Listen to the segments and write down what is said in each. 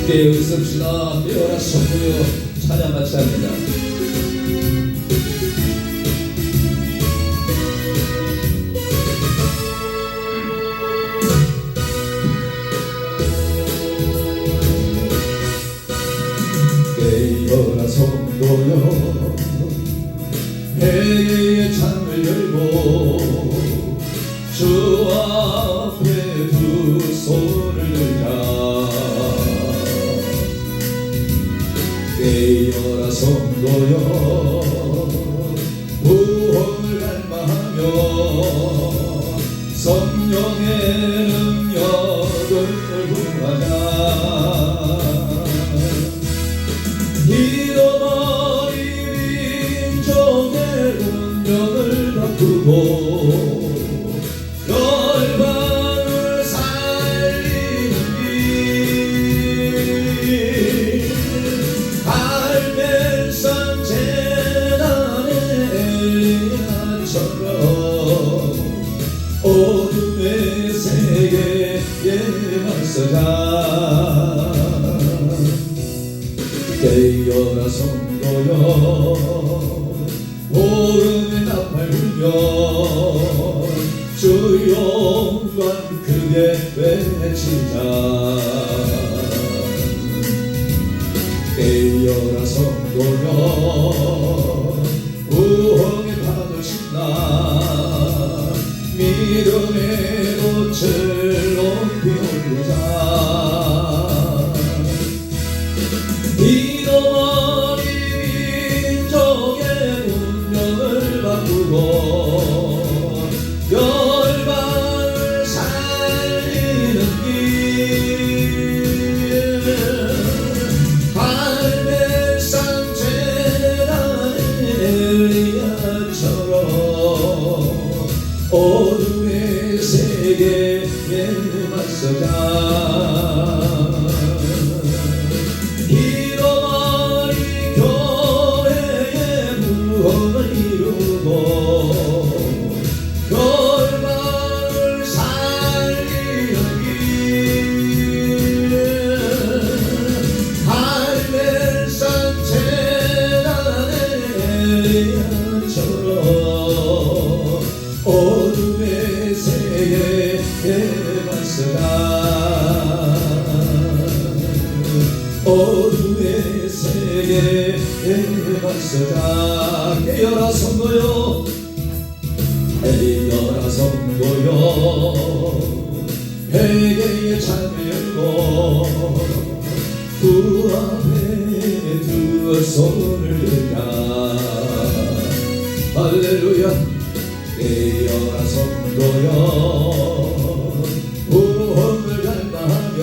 주께 의섭시다. 깨어라 성도여 찬양 같이 합니다. 깨어라 성도여 해의 창을 열고 주 앞에 두 손을 들자. 깨어라 성도여 부흥을 갈망하며 성령의 능력을 구하자. 잃어버린 민족의 운명을 바꾸고 열방을 살리는 길. 갈멜산 제단의 엘리야처럼 어둠의 세계에 맞서자. 깨어라 성도여 오름의 나팔 불며 주 영광 크게 외치자. 깨어라 성도여 우흥의 파도 친다. 믿음의 꽃을 높이 올리자. 잃어버린 민족의 운명을 바꾸고 열방을 살리는 길. 갈멜산 제단의 엘리야처럼 어둠의 세계에 맞서자. 열방을 살리는 길. 갈멜산 제단의 엘리야처럼 어둠의 세계에 맞서라. 어둠의 세계에 맞서자. 깨어라 성도여 깨어라 성도여 회개의 창을 열고 그 앞에 두 손을 들자. 할렐루야. 깨어라 성도여 부흥을 갈망하며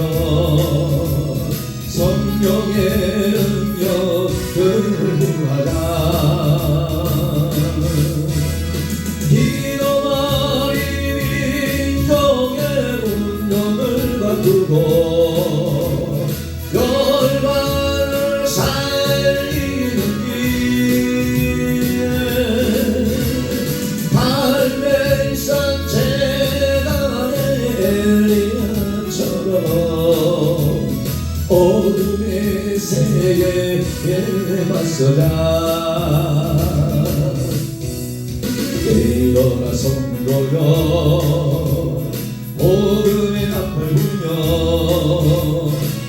성령의 능력을 구하자. 잃어버린 민족의 운명을 바꾸고 열방을 살리는 길. 갈멜산 제단의 엘리야처럼 어둠의 세계에 맞서자. 깨어라 성도여 오름의 나팔 불며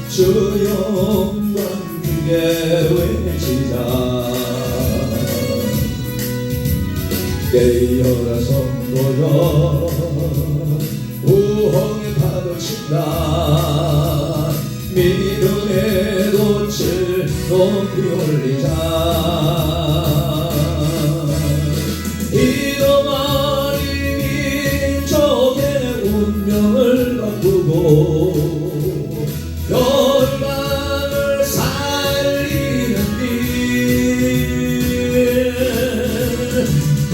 주 영광 크게 외치자. 깨어라 성도여 우흥의 파도 친다. 믿음의 돛을 높이 올리자. 잃어버린 민족의 운명을 바꾸고 열방을 살리는 길.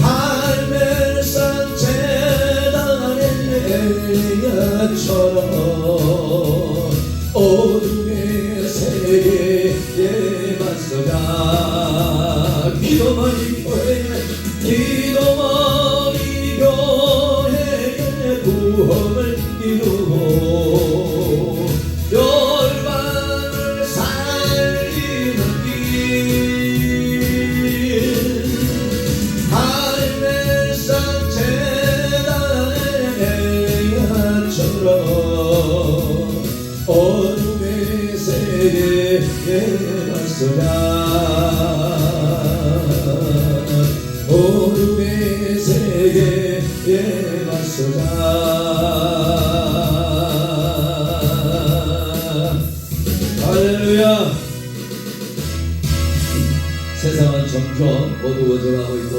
갈멜산 제단의 엘리야처럼 어둠의 세계에 맞서자. 기도만이 교회 기도만이 교회의 구원을 이루고 열방을 맞서자 어둠의 세계에 맞서자 할렐루야. 세상은 점점 어두워져가고 있고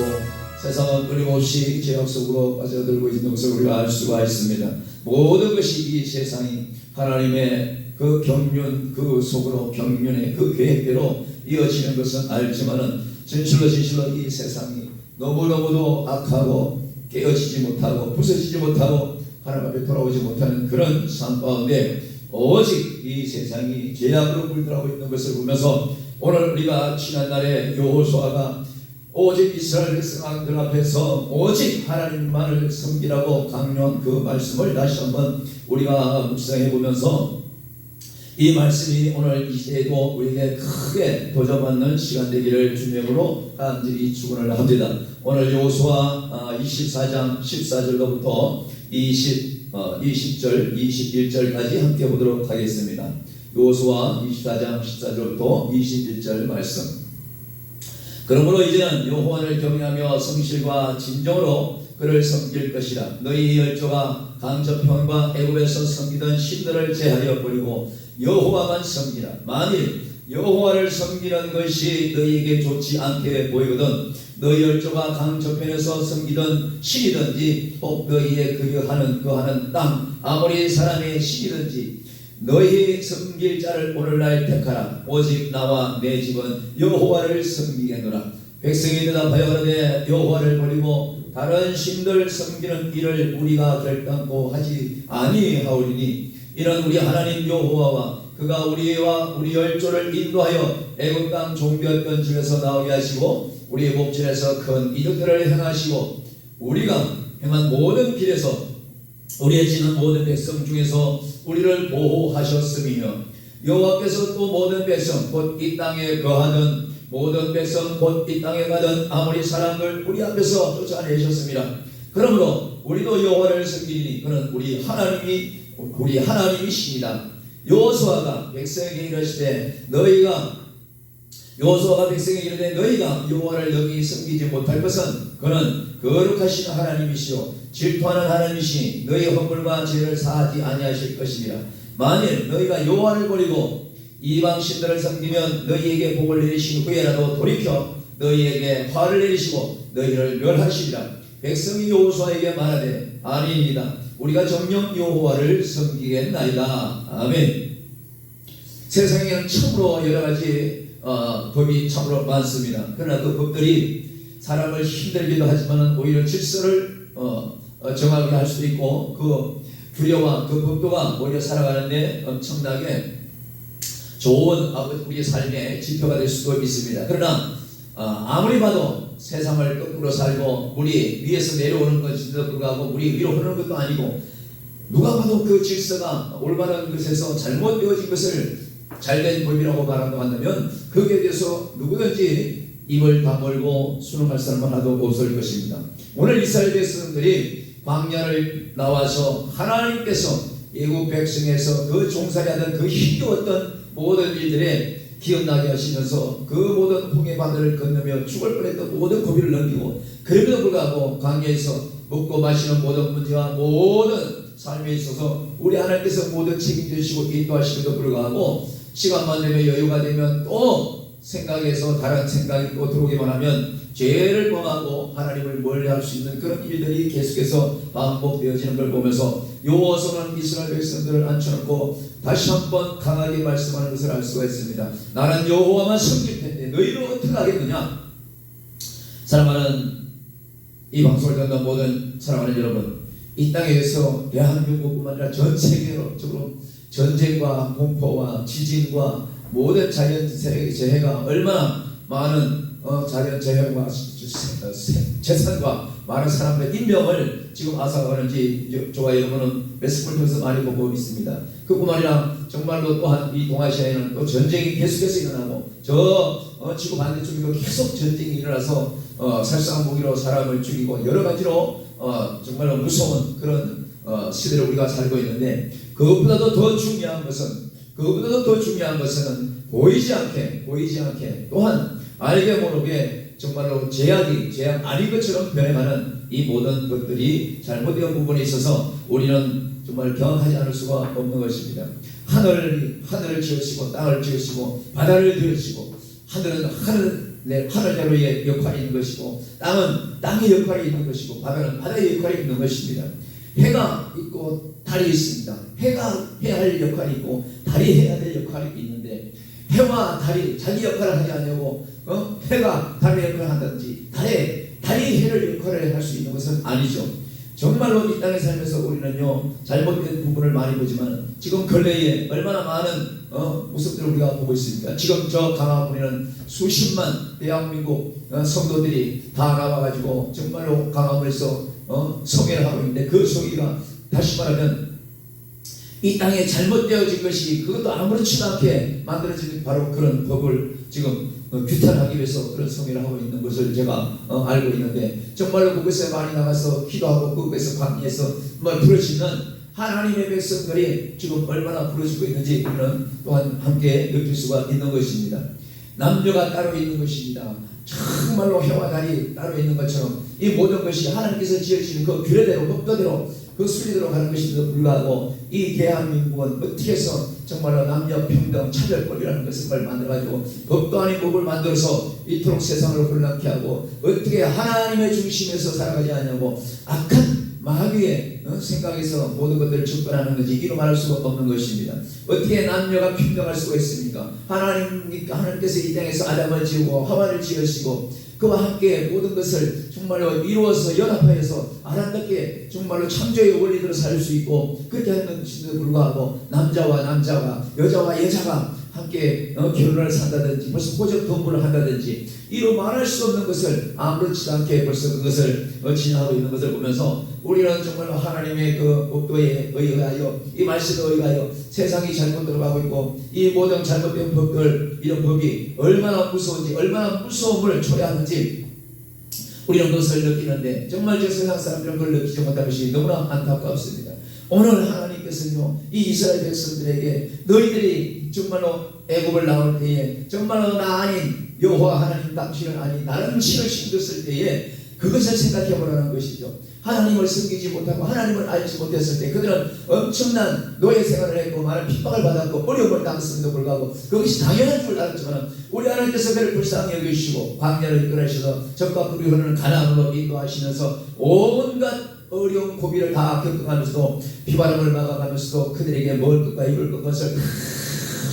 세상은 끊임없이 죄악 속으로 빠져들고 있는 것을 우리가 알 수가 있습니다. 모든 것이 이 세상이 하나님의 그 경륜 그 속으로 경륜의 그 계획대로 이어지는 것은 알지만은 진실로 이 세상이 너무너무도 악하고 깨어지지 못하고 부서지지 못하고 하나님 앞에 돌아오지 못하는 그런 삶 가운데 오직 이 세상이 죄악으로 물들어가고 있는 것을 보면서 오늘 우리가 지난날에 여호수아가 오직 이스라엘 백성들 앞에서 오직 하나님만을 섬기라고 강요한 그 말씀을 다시 한번 우리가 묵상해 보면서 이 말씀이 오늘 이 시대에도 우리에게 크게 도전받는 시간 되기를 주님으로 간절히 축원을 합니다. 오늘 여호수아 24장 14절로부터 20절 21절까지 함께 보도록 하겠습니다. 여호수아 24장 14절부터 21절 말씀. 그러므로 이제는 여호와를 경외하며 성실과 진정으로 그를 섬길 것이라. 너희 열조가 강저편과 애굽에서 섬기던 신들을 제하여 버리고 여호와만 섬기라. 만일 여호와를 섬기는 것이 너희에게 좋지 않게 보이거든 너희 열조가 강저편에서 섬기던 신이든지 혹 너희의 그하는 땅 아무리 사람의 신이든지 너희 섬길 자를 오늘날 택하라. 오직 나와 내 집은 여호와를 섬기겠노라. 백성이 대답하여 가로되 여호와를 버리고 다른 신들 섬기는 일을 우리가 결단코 하지 아니하오리니 이는 우리 하나님 여호와와 그가 우리와 우리 열조를 인도하여 애굽 땅 종되었던 집에서 나오게 하시고 우리의 목전에서 큰 이적들을 행하시고 우리가 행한 모든 길에서 우리의 지는 모든 백성 중에서 우리를 보호하셨으며 여호와께서 또 모든 백성 곧 이 땅에 거하던 모든 백성 곧 이 땅에 가던 아무리 사람들 우리 앞에서 쫓아내셨습니다. 그러므로 우리도 여호와를 섬기니 그는 우리 하나님이십니다. 여호수아가 백성에게 이르시되 너희가 여호와를 여기 섬기지 못할 것은 그는 거룩하신 하나님이시오 질투하는 하나님이시니 너희 허물과 죄를 사하지 아니하실 것입니다. 만일 너희가 여호와를 버리고 이방 신들을 섬기면 너희에게 복을 내리신 후에라도 돌이켜 너희에게 화를 내리시고 너희를 멸하시리라. 백성이 여호수아에게 말하되 아니입니다. 우리가 정녕 여호와를 섬기겠나이다. 아멘. 세상에는 참으로 여러가지 법이 참으로 많습니다. 그러나 그 법들이 사람을 힘들기도 하지만 오히려 질서를 정하게 할 수도 있고 그 규례와 그 법도가 오히려 살아가는데 엄청나게 좋은 우리의 삶의 지표가 될 수도 있습니다. 그러나 아무리 봐도 세상을 거꾸로 살고 물이 위에서 내려오는 것인데도 불구하고 물이 위로 흐르는 것도 아니고 누가 봐도 그 질서가 올바른 것에서 잘못되어진 것을 잘된 법이라고 말한다고 한다면 거기에 대해서 누구든지 입을 다물고 순응할 사람은 하나도 없을 것입니다. 오늘 이스라엘 백성들이 광야를 나와서 하나님께서 애굽 백성에서 그 종살이하던 그 힘겨웠던 모든 일들에 기억나게 하시면서 그 모든 홍해 바다를 건너며 죽을 뻔했던 모든 고비를 넘기고 그럼에도 불구하고 광야에서 먹고 마시는 모든 문제와 모든 삶에 있어서 우리 하나님께서 모든 책임지시고 인도하시면도 불구하고 시간만 되면 여유가 되면 또 생각에서 다른 생각이 또 들어오기만 하면 죄를 범하고 하나님을 멀리할 수 있는 그런 일들이 계속해서 반복되어지는 걸 보면서 여호수아는 이스라엘 백성들을 앉혀놓고 다시 한번 강하게 말씀하는 것을 알 수가 있습니다. 나는 여호와만 섬길 텐데 너희는 어떻게 하겠느냐. 사랑하는 이 방송을 듣는 모든 사랑하는 여러분, 이 땅에서 대한민국뿐만 아니라 전 세계적으로 전쟁과 공포와 지진과 모든 자연재해가 얼마나 많은 자연재해와 재산과 많은 사람들의 인명을 지금 앗아가는지 저와 여러분은 매스컴을 통해서 많이 보고 있습니다. 그뿐만 아니라 정말로 또한 이 동아시아에는 또 전쟁이 계속해서 일어나고 지구 반대쪽에도 계속 전쟁이 일어나서 살상 무기로 사람을 죽이고 여러 가지로 정말로 무서운 그런 시대를 우리가 살고 있는데 그것보다도 더 중요한 것은 보이지 않게 또한 알게 모르게 정말로 제약 아닌 것처럼 변해가는 이 모든 것들이 잘못된 부분에 있어서 우리는 정말 경악하지 않을 수가 없는 것입니다. 하늘을 지으시고 땅을 지으시고 바다를 지으시고 하늘은 하늘대로의 역할이 있는 것이고 땅은 땅의 역할이 있는 것이고 바다는 바다의 역할이 있는 것입니다. 해가 있고 달이 있습니다. 해가 해야 할 역할이 있고 달이 해야 될 역할이 있는데 해와 달이 자기 역할을 하지 않냐고 해가 달의 역할을 한다든지 달이 해를 역할을 할 수 있는 것은 아니죠. 정말로 이 땅에 살면서 우리는요 잘못된 부분을 많이 보지만 지금 근래에 얼마나 많은 모습들을 우리가 보고 있습니까? 지금 저 강화문에는 수십만 대한민국 성도들이 다 나와가지고 정말로 강화문에서 성회를 하고 있는데 그 성회가 다시 말하면 이 땅에 잘못되어진 것이 그것도 아무렇지도 않게 만들어진 바로 그런 법을 지금 규탄하기 위해서 그런 성회를 하고 있는 것을 제가 알고 있는데 정말로 그것에 많이 나가서 기도하고 그것에서 강의해서 부르짖는 하나님의 백성들이 지금 얼마나 부르짖고 있는지 우리는 또한 함께 느낄 수가 있는 것입니다. 남녀가 따로 있는 것입니다. 정말로 해와 달이 따로 있는 것처럼 이 모든 것이 하나님께서 지으신 그 규례대로 법도대로 그 순리대로 가는 것인데도 불구하고 이 대한민국은 어떻게 해서 정말로 남녀 평등 차별법이라는 것을 만들어가지고 법도 아닌 법을 만들어서 이토록 세상을 혼란케 하고 어떻게 하나님의 중심에서 살아가지 않냐고 악한 마귀의 생각에서 모든 것들을 접근하는 건지 이로 말할 수가 없는 것입니다. 어떻게 남녀가 평등할 수가 있습니까? 하나님께서 이 땅에서 아담을 지으고 하와를 지으시고 그와 함께 모든 것을 정말로 이루어서 연합하여서 아름답게 정말로 창조의 원리대로 살 수 있고 그렇게 하는 것인데도 불구하고 남자와 여자와 여자가 함께 결혼을 산다든지 벌써 호적 동거를 한다든지 이로 말할 수 없는 것을 아무렇지도 않게 벌써 그것을 진행하고 있는 것을 보면서 우리는 정말로 하나님의 그 법도에 의하여 이 말씀에 의하여 세상이 잘못 들어가고 있고 이 모든 잘못된 법들 이런 법이 얼마나 무서운지 얼마나 무서움을 초래하는지 우리는 그것을 느끼는데 정말 저 세상 사람들은 그걸 느끼지 못한 것이 너무나 안타깝습니다. 오늘 하나님께서는요 이 이스라엘 백성들에게 너희들이 정말로 애굽을 나올 때에 정말로 나 아닌 여호와 하나님 당신은 아닌 다른 신을 신겼을 때에 그것을 생각해 보라는 것이죠. 하나님을 섬기지 못하고 하나님을 알지 못했을 때 그들은 엄청난 노예 생활을 했고 많은 핍박을 받았고 어려움을 당했음에도 불구하고 그것이 당연한 줄 알았지만 우리 하나님께서 그를 불쌍히 여기시고 광야를 이끌어내셔서 적과 꿀이 흐르는 가나안으로 인도하시면서 온갖 어려운 고비를 다 겪어가면서도 비바람을 막아가면서도 그들에게 먹을 것과 입을 것을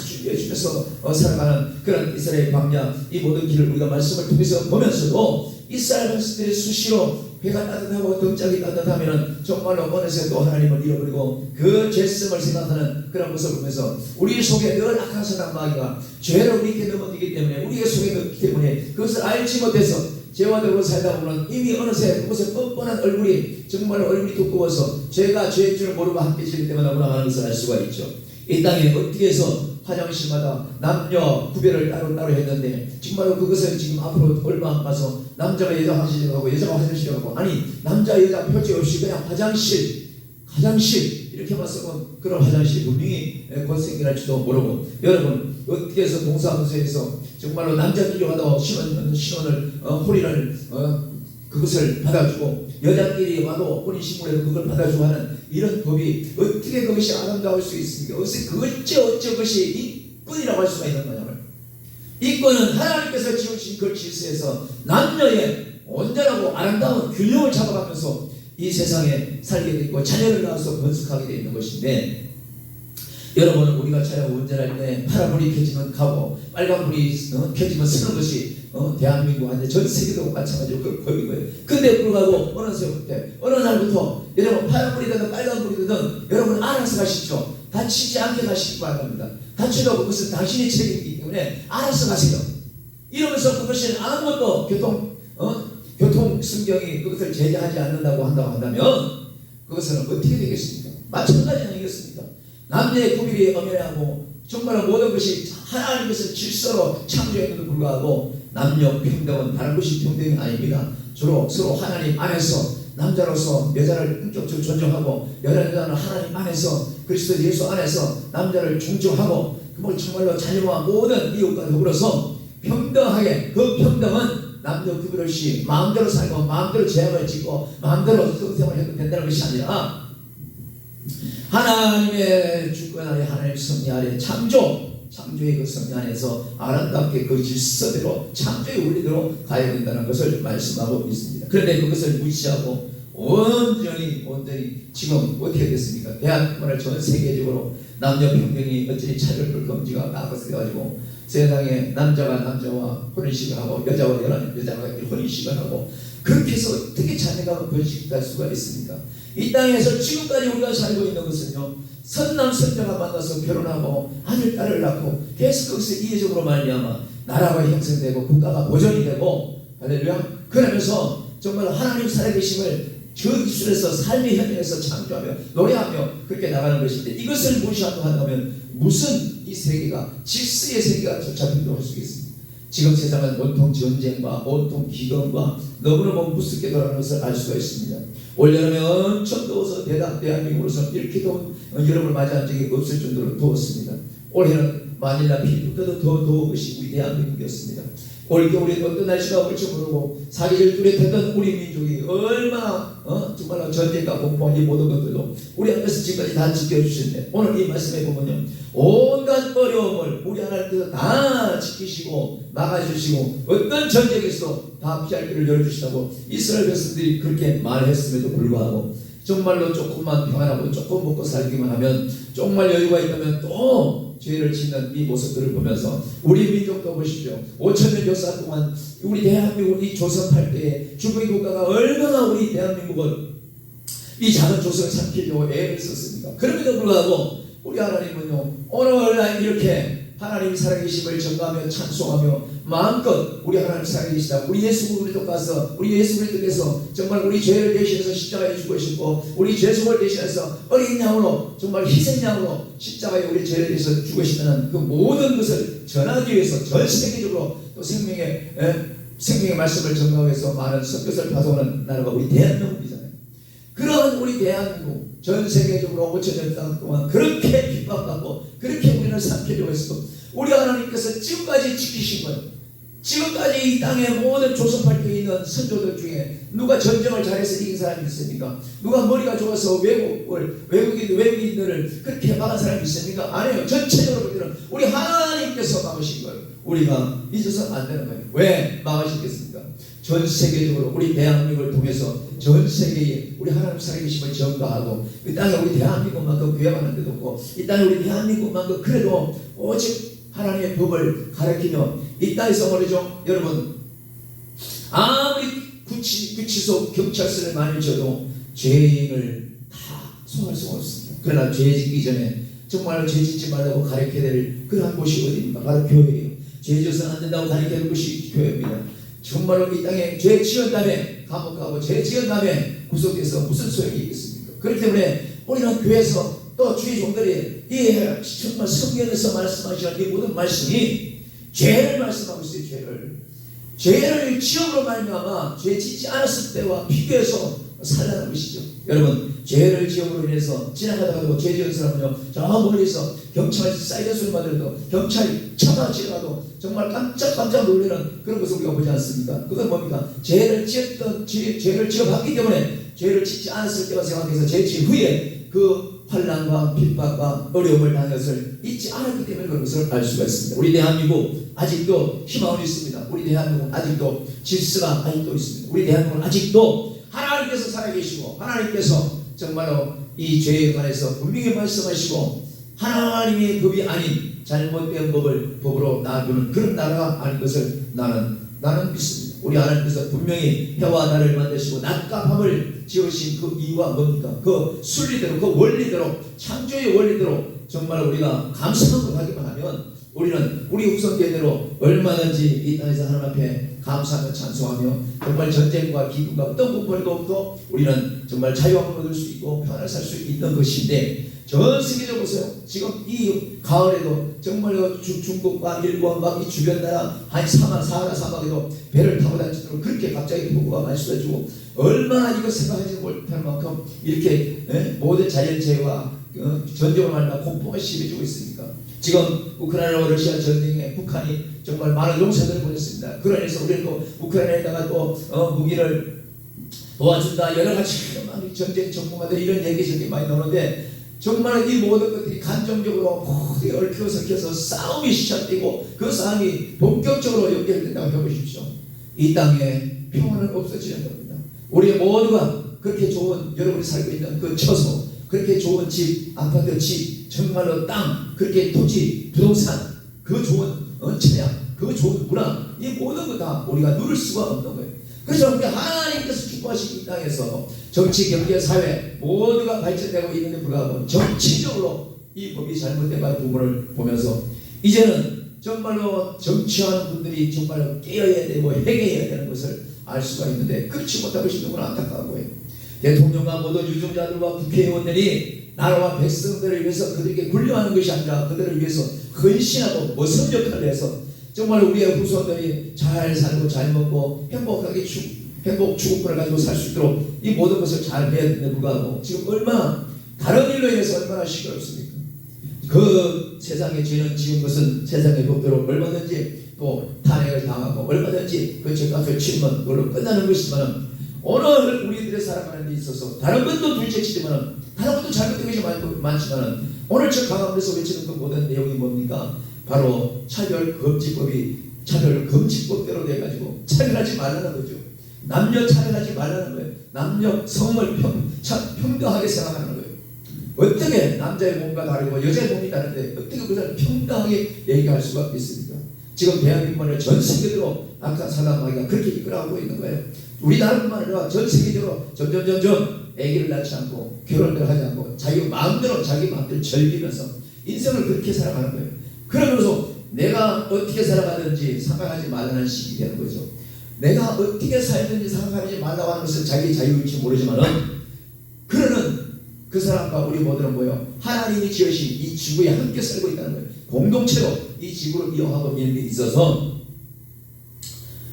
준비해 주면서 살아가는 그런 이스라엘 광야 이 모든 길을 우리가 말씀을 통해서 보면서도 이스라엘 백성들이 수시로 배가 따뜻하고 등짝이 따뜻하면 정말로 어느새 또 하나님을 잃어버리고 그 죄성을 생각하는 그런 모습을 보면서 우리 속에 늘 악한 사단 마귀가 죄를 우리에게 넘어지기 때문에 우리의 속에 넣기 때문에 그것을 알지 못해서 죄와 더불어 살다 보면 이미 어느새 그것의 뻔뻔한 얼굴이 정말로 얼굴이 두꺼워서 죄가 죄인 줄 모르고 함께 지을 때마다 너무나 많은 것을 알 수가 있죠. 이 땅에 어떻게 해서 화장실마다 남녀 구별을 따로 했는데 정말로 그것을 지금 앞으로 얼마 안 가서 남자가 여자 화장실에 가고 여자가 화장실에 가고 아니 남자 여자 표지 없이 그냥 화장실 이렇게만 쓰면 그런 화장실이 분명히 곧 생겨날지도 모르고 여러분 어떻게 해서 동사무소에서 정말로 남자끼리 와도 신원을 혼인을 그것을 받아주고 여자끼리 와도 혼인신고해서 그걸 받아주고 하는 이런 법이 어떻게 그것이 아름다울 수 있습니까? 어째 그것이 이권이라고 할 수가 있는 거냐면 이권은 하나님께서 지으신 그 질서에서 남녀의 온전하고 아름다운 균형을 잡아가면서 이 세상에 살게 되고 자녀를 낳아서 번식하게 되어 있는 것인데 여러분은 우리가 자녀가 운전할 때 파란불이 켜지면 가고 빨간불이 켜지면 서는 것이 대한민국 아니 전 세계도 마찬가지로 그걸 보이는 거예요. 근데 불구하고 어느 날부터 여러분 파란불이 되든 빨간불이 되든 여러분 알아서 가시죠. 다치지 않게 가시기 바랍니다. 다치도 그것은 당신의 책임이기 때문에 알아서 가세요. 이러면서 그것이 아무것도 교통 성경이 그것을 제재하지 않는다고 한다면 그것은 어떻게 되겠습니까? 마찬가지 아니겠습니까? 남녀의 구별이 엄연하고 정말 모든 것이 하나님께서 질서로 창조했는데도 불구하고 남녀 평등은 다른 것이 평등이 아닙니다. 주로 서로 하나님 안에서 남자로서 여자를 인격적으로 존중하고 여자는 하나님 안에서 그리스도 예수 안에서 남자를 존중하고 뭐 정말로 자녀와 모든 이웃과 더불어서 평등하게, 그 평등은 남녀 구별 없이 마음대로 살고 마음대로 제약을 짓고 마음대로 성생활을 해도 된다는 것이 아니라 하나님의 주권 아래, 하나님의 섭리 아래, 창조의 그 섭리 안에서 아름답게 그 질서대로, 창조의 원리대로 가야 된다는 것을 말씀하고 있습니다. 그런데 그것을 무시하고 온전히 지금 어떻게 됐습니까? 대한민국을 전 세계적으로 남녀 평등이 어찌 차별별 금지가 나가서가지고 세상에 남자가 남자와 혼인식을 하고 여자가 여자가 혼인식을 하고 그렇게 해서 어떻게 자녀가 번식할 수가 있습니까? 이 땅에서 지금까지 우리가 살고 있는 것은요, 선남 선녀가 만나서 결혼하고 아들 딸을 낳고 계속 거기서 이해적으로 말미암아 나라가 형성되고 국가가 보존이 되고, 할렐루야. 그러면서 정말 하나님 살아계심을 그 기술에서 삶의 현장에서 창조하며 노래하며 그렇게 나가는 것인데, 이것을 무시한다면 무슨 이 세계가 질서의 세계가 조차 필요할 수 있습니다. 지금 세상은 온통 전쟁과 온통 기근과 너무너무 무섭게 돌아가는 것을 알 수가 있습니다. 올여름에 엄청 더워서 대한민국으로서 이렇게 더운 여름을 맞이한 적이 없을 정도로 더웠습니다. 올해는 마닐라 필리핀보다도 더 더운 것이 우리 대한민국이었습니다. 올겨울에 어떤 날씨가 올지 모르고 사계절 뚜렷했던 우리 민족이 얼마나 정말로 전쟁과 공포 이 모든 것들도 우리 안에서 지금까지 다 지켜주셨는데, 오늘 이 말씀에 보면요, 온갖 어려움을 우리 하나님께서 다 지키시고 막아주시고 어떤 전쟁에서도 다 피할 길을 열어주시다고 이스라엘 백성들이 그렇게 말했음에도 불구하고 정말로 조금만 평안하고 조금 먹고 살기만 하면, 정말 여유가 있다면 또 죄를 짓는 이 모습들을 보면서 우리 민족도 보십시오. 5천년 역사 동안 우리 대한민국 이 조선 8대에 주거의 국가가 얼마나 우리 대한민국을 이 작은 조선을 삼키려고 애를 썼습니까? 그럼에도 불구하고 우리 하나님은요, 오늘날 이렇게 하나님 살아계심을 전가하며 찬송하며 마음껏 우리 하나님 살아계시다, 우리 예수 그리스도 가서 우리 예수 그리스도께서 정말 우리 죄를 대신해서 십자가에 죽으시고 우리 죄송을 대신해서 어린 양으로 정말 희생양으로 십자가에 우리 죄를 대해서 죽으시다는 그 모든 것을 전하기 위해서 전 세계적으로 또 생명의 말씀을 전가하기 위해서 많은 선교사를 파송하는 나라가 우리 대한민국이잖아요. 그런 우리 대한민국 전 세계적으로 5천년 동안 그렇게 핍박받고 그렇게 우리를 삼키려고 했어도 우리 하나님께서 지금까지 지키신 거예요. 지금까지 이 땅의 모든 조선팔도에 있는 선조들 중에 누가 전쟁을 잘해서 이긴 사람이 있습니까? 누가 머리가 좋아서 외국인들을 그렇게 막은 사람이 있습니까? 아니에요. 전체적으로 볼 때는 우리 하나님께서 막으신 거예요. 우리가 잊어서는 안 되는 거예요. 왜 막으시겠습니까? 전 세계적으로 우리 대한민국을 통해서 전 세계에 우리 하나님 살아계심을 전가하고, 이 땅에 우리 대한민국만큼 구애받는 데도 없고, 이 땅에 우리 대한민국만큼 그래도 오직 하나님의 법을 가르치며 이 땅에서 말이죠, 여러분, 아무리 구치소 경찰서를 많이 줘도 죄인을 다 소화할 수가 없습니다. 그러나 죄 짓기 전에 정말 죄 짓지 말라고 가르쳐야 될 그러한 곳이 어디입니까? 바로 교회예요. 죄 져서는 안 된다고 가르쳐야 될 것이 교회입니다. 정말로 이 땅에 죄 지은 다음에 감옥 가고 죄 지은 다음에 구속돼서 무슨 소용이 있겠습니까? 그렇기 때문에 우리는 교회에서 또 주의 종들이 이 정말 성경에서 말씀하시는 이 모든 말씀이 죄를 말씀하고 있어요. 죄를 지음으로 말미암아 죄 짓지 않았을 때와 비교해서 살라는 것이죠. 여러분, 죄를 지음으로 인해서 지나가다가도 죄 지은 사람은요, 저 멀리서 경찰 사이렌 소리만 들어도 경찰이 차가 지나가도 정말 깜짝 놀라는 그런 것을 우리가 보지 않습니까? 그건 뭡니까? 죄를 지어봤기 때문에 죄를 짓지 않았을 때와 생각해서 죄 지은 후에 그 환난과 핍박과 어려움을 당한 것을 잊지 않았기 때문에 그런 것을 알 수가 있습니다. 우리 대한민국 아직도 희망은 있습니다. 우리 대한민국 아직도 질서가 아직도 있습니다. 우리 대한민국은 아직도 하나님께서 살아계시고 하나님께서 정말로 이 죄에 관해서 분명히 말씀하시고 하나님의 법이 아닌 잘못된 법으로 놔두는 그런 나라가 아닌 것을 나는 믿습니다. 우리 하나님께서 분명히 해와 달을 만드시고 낮과 밤을 지으신 그 이유가 뭡니까? 그 순리대로, 그 원리대로, 창조의 원리대로 정말 우리가 감사하고 하기만 하면 우리는 우리 후손대대로 얼마든지 이 땅에서 하나님 앞에 감사하며 찬송하며 정말 전쟁과 기근과 어떤 공포도 없고 우리는 정말 자유함을 얻을 수 있고 평안을 살 수 있는 것인데, 전 세계적으로 보세요. 지금 이 가을에도 정말 중국과 일본과 이 주변 나라 한 사하라 사막에도 배를 타고 다니도록 그렇게 갑자기 폭우가 많이 쏟아지고, 얼마나 이거 생각하지 못할 만큼 이렇게 모든 자연재해와 전쟁을 말하면 공포가 심해지고 있으니까 지금 우크라이나와 러시아 전쟁에 북한이 정말 많은 용사들을 보냈습니다. 그러면서 우리는 또 우크라이나에다가 또 무기를 도와준다, 여러 가지 많은 전쟁 전문가들 이런 얘기저기 많이 나오는데, 정말 이 모든 것들이 감정적으로 모두 얽혀 섞여서 싸움이 시작되고 그 싸움이 본격적으로 연결된다고 해보십시오. 이 땅에 평화는 없어지는 겁니다. 우리 모두가 그렇게 좋은, 여러분이 살고 있는 그 처소, 그렇게 좋은 집, 아파트, 집, 정말로 땅, 그렇게 토지, 부동산, 그 좋은 처량, 그 좋은 문화, 이 모든 거 다 우리가 누릴 수가 없는 거예요. 그래서 우리 하나님께서 기뻐하시는 이 땅에서 정치, 경제, 사회 모두가 발전되고 있는데 불구하고 정치적으로 이 법이 잘못된 부분을 보면서 이제는 정말로 정치하는 분들이 정말로 깨어야 되고 회개해야 되는 것을 알 수가 있는데 그렇지 못하고 있는 건 안타까운 거예요. 대통령과 모든 유정자들과 국회의원들이 나라와 백성들을 위해서 그들에게 군림하는 것이 아니라 그들을 위해서 헌신하고 모습 역할을 해서 정말 우리의 후손들이 잘 살고 잘 먹고 행복하게 행복 추구권을 가지고 살 수 있도록 이 모든 것을 잘 해야 되는데 불구하고 지금 얼마나 다른 일로 인해서 얼마나 시끄럽습니까? 그 세상에 죄는 지은 것은 세상의 법대로 얼마든지 또 탄핵을 당하고 얼마든지 그 죄값을 치르면 그걸로 끝나는 것이지만 오늘 우리들의 살아가는 데 있어서 다른 것도 둘째치지만 다른 것도 잘못된 것이 많지만 오늘 저 강화문에서 외치는 그 모든 내용이 뭡니까? 바로 차별금지법이 차별금지법대로 돼가지고 차별하지 말라는 거죠. 남녀 차별하지 말라는 거예요. 남녀 성을 평등하게 생각하는 거예요. 어떻게 남자의 몸과 다르고 여자의 몸이 다른데 어떻게 그걸 평등하게 얘기할 수가 있습니까? 지금 대한민국을 전 세계적으로 악한 사단마귀가 그렇게 이끌어가고 있는 거예요. 우리나라뿐만 아니라 전 세계적으로 점점 아기를 낳지 않고 결혼을 하지 않고 자기 마음대로 즐기면서 인생을 그렇게 살아가는 거예요. 그러면서 내가 어떻게 살아가든지 상관하지 말라는 식이 되는 거죠. 내가 어떻게 살든지 상관하지 말라고 하는 것은 자기 자유일지 모르지만은 그러는 그 사람과 우리 모두는 뭐예요? 하나님이 지으신 이 지구에 함께 살고 있다는 거예요. 공동체로 이 지구를 이용하고 있는 데 있어서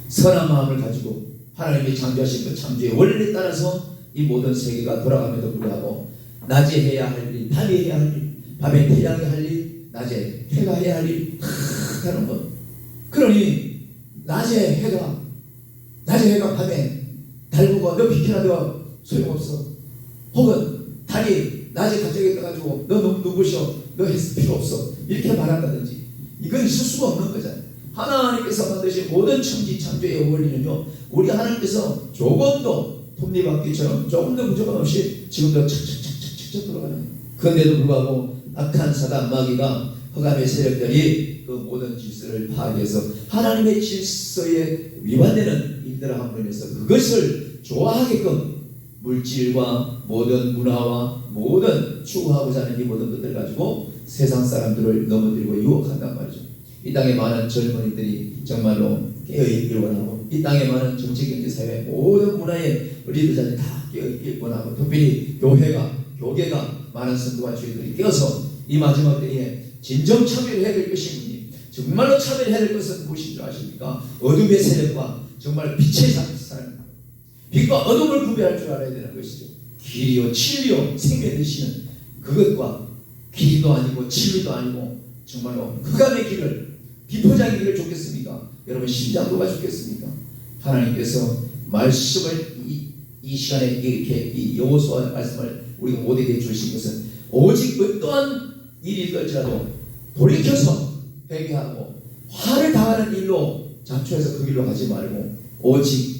선한 마음을 가지고 하나님이 창조하신 그 창조의 원리에 따라서 이 모든 세계가 돌아감에도 불구하고 낮에 해야 할 일, 밤에 해야 할 일, 밤에 태양이 할 일, 낮에 해가 해야 할 일 하는 것. 그러니 낮에 해가 밤에 달구고 너 비켜놔도 소용없어. 혹은 달이 낮에 갑자기 떠가지고 너 너무 눈부셔, 너 했을 필요 없어, 이렇게 말한다든지 이건 있을 수가 없는 거잖아요. 하나님께서 만드신 모든 천지 창조의 원리는요, 우리 하나님께서 조금도 톱니바퀴처럼 조금도 부족함 없이 지금도 착착착착착 돌아가는 거예요. 그런데도 불구하고 악한 사단 마귀가 허감의 세력들이 그 모든 질서를 파괴해서 하나님의 질서에 위반되는 일들을 함으로 인해서 그것을 좋아하게끔 물질과 모든 문화와 모든 추구하고자 하는 이 모든 것들을 가지고 세상 사람들을 넘어들고 유혹한단 말이죠. 이 땅에 많은 젊은이들이 정말로 깨어있길 원하고 이 땅에 많은 정치, 경제, 사회 모든 문화의 리더자들이 다 깨어있길 원하고 특별히 교계가 많은 성도와 주의들이 깨어서 이 마지막 때에 진정 차별해야 될 것이니 정말로 차별해야 될 것은 무엇인 줄 아십니까? 어둠의 세력과 정말 빛의 사람, 빛과 어둠을 구별할 줄 알아야 되는 것이죠. 길이요 진리요 생명 되시는 그것과 길이도 아니고 진리도 아니고 정말로 흑암의 길을 비포장의 길을 줬겠습니까? 여러분 심장도가 좋겠습니까? 하나님께서 말씀을 이 시간에 이렇게 이 여호수아 말씀을 우리가 모두에게 주신 것은 오직 어떠한 일이 있을지라도 돌이켜서 회개하고 화를 당하는 일로 자초해서 그 길로 가지 말고 오직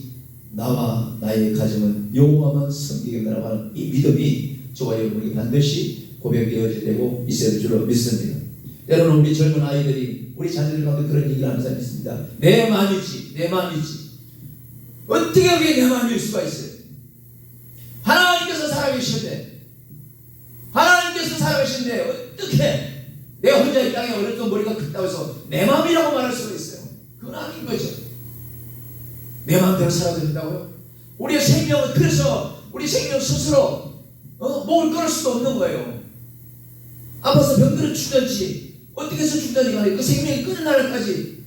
나와 나의 가정은 여호와만 섬기겠다라고 하는 이 믿음이 저와 여러분이 반드시 고백되어야 되고 있어야 될 줄로 믿습니다. 때로는 우리 젊은 아이들이 우리 자녀들 가운데 그런 얘기를 하는 사람이 있습니다. 내 마음이지. 어떻게 그게 내 마음일 수가 있어요? 하나님께서 살아계시는데 어떻게 내가 혼자 이 땅에 어렸던 머리가 크다고 해서 내 마음이라고 말할 수가 있어요? 그건 아닌 거죠. 내 마음대로 살아도 된다고요? 우리의 생명은 그래서 우리 생명 스스로 목을 끊을 수도 없는 거예요. 아파서 병들어 죽든지 어떻게 해서 죽든지 간에 그 생명이 끊는 날까지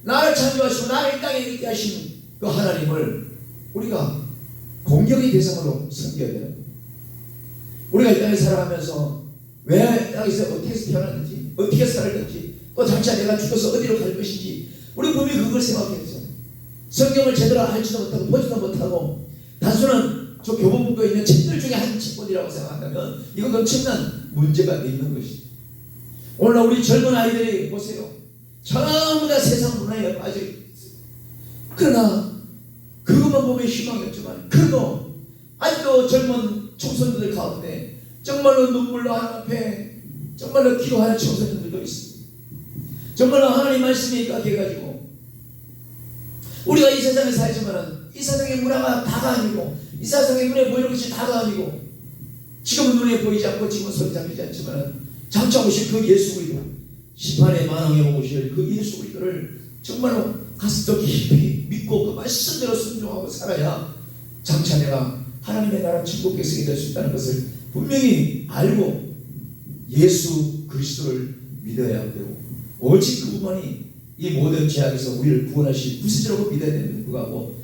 나를 창조하시고 나를 이 땅에 있게 하신 그 하나님을 우리가 공경의 대상으로 섬겨야 되는 거예요. 우리가 이 땅에 살아가면서 왜 땅에서 어떻게 해서 태어났는지 어떻게 살을 건지, 또 장차 내가 죽어서 어디로 갈 것인지 우리 분명히 그걸 생각해야 되잖아요. 성경을 제대로 알지도 못하고 보지도 못하고 단순한 저 교보문고에 있는 책들 중에 한 책권이라고 생각한다면 이건 엄청난 문제가 있는 것이죠. 오늘 우리 젊은 아이들이 보세요. 전부 다 세상 문화에 빠져 있어요. 그러나 그것만 보면 희망이 없지만 그래도 아직도 젊은 청소년들 가운데 정말로 눈물로 하나님 앞에 정말로 기도하는 청소년들도 있습니다. 정말로 하나님 말씀이 입각해가지고 우리가 이 세상에 살지만 이 세상의 문화가 다가 아니고 이 세상의 눈에 보이는 것이 다가 아니고 지금은 눈에 보이지 않고 지금은 손에 잡히지 않지만 장차 오실 그 예수 그리스도 심판의 만왕에 오실 그 예수 그리스도를 정말로 가슴 깊이 믿고 그 말씀대로 순종하고 살아야 장차 내가 하나님의 나라 천국 백성이 될 수 있다는 것을 분명히 알고 예수 그리스도를 믿어야 되고 오직 그분만이 이 모든 죄악에서 우리를 구원하실 구세주라고 믿어야 되는 불구하고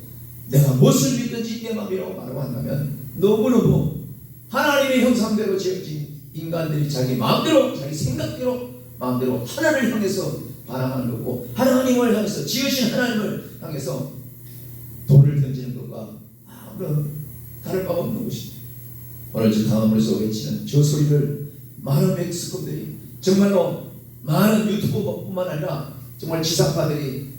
내가 무엇을 믿든지 내 마음이라고 말하고 한다면 너무너무 하나님의 형상대로 지어진 인간들이 자기 마음대로 자기 생각대로 마음대로 하나님을 향해서 반항하는 거고 하나님을 향해서 지으신 하나님을 향해서 돌을 던지는 것과 아무런 다를 바가 없는 것입니다. 오늘 저 강화문에서 외치는 저 소리를 많은 멕시코들이 정말로 많은 유튜버뿐만 아니라 정말 지상파들이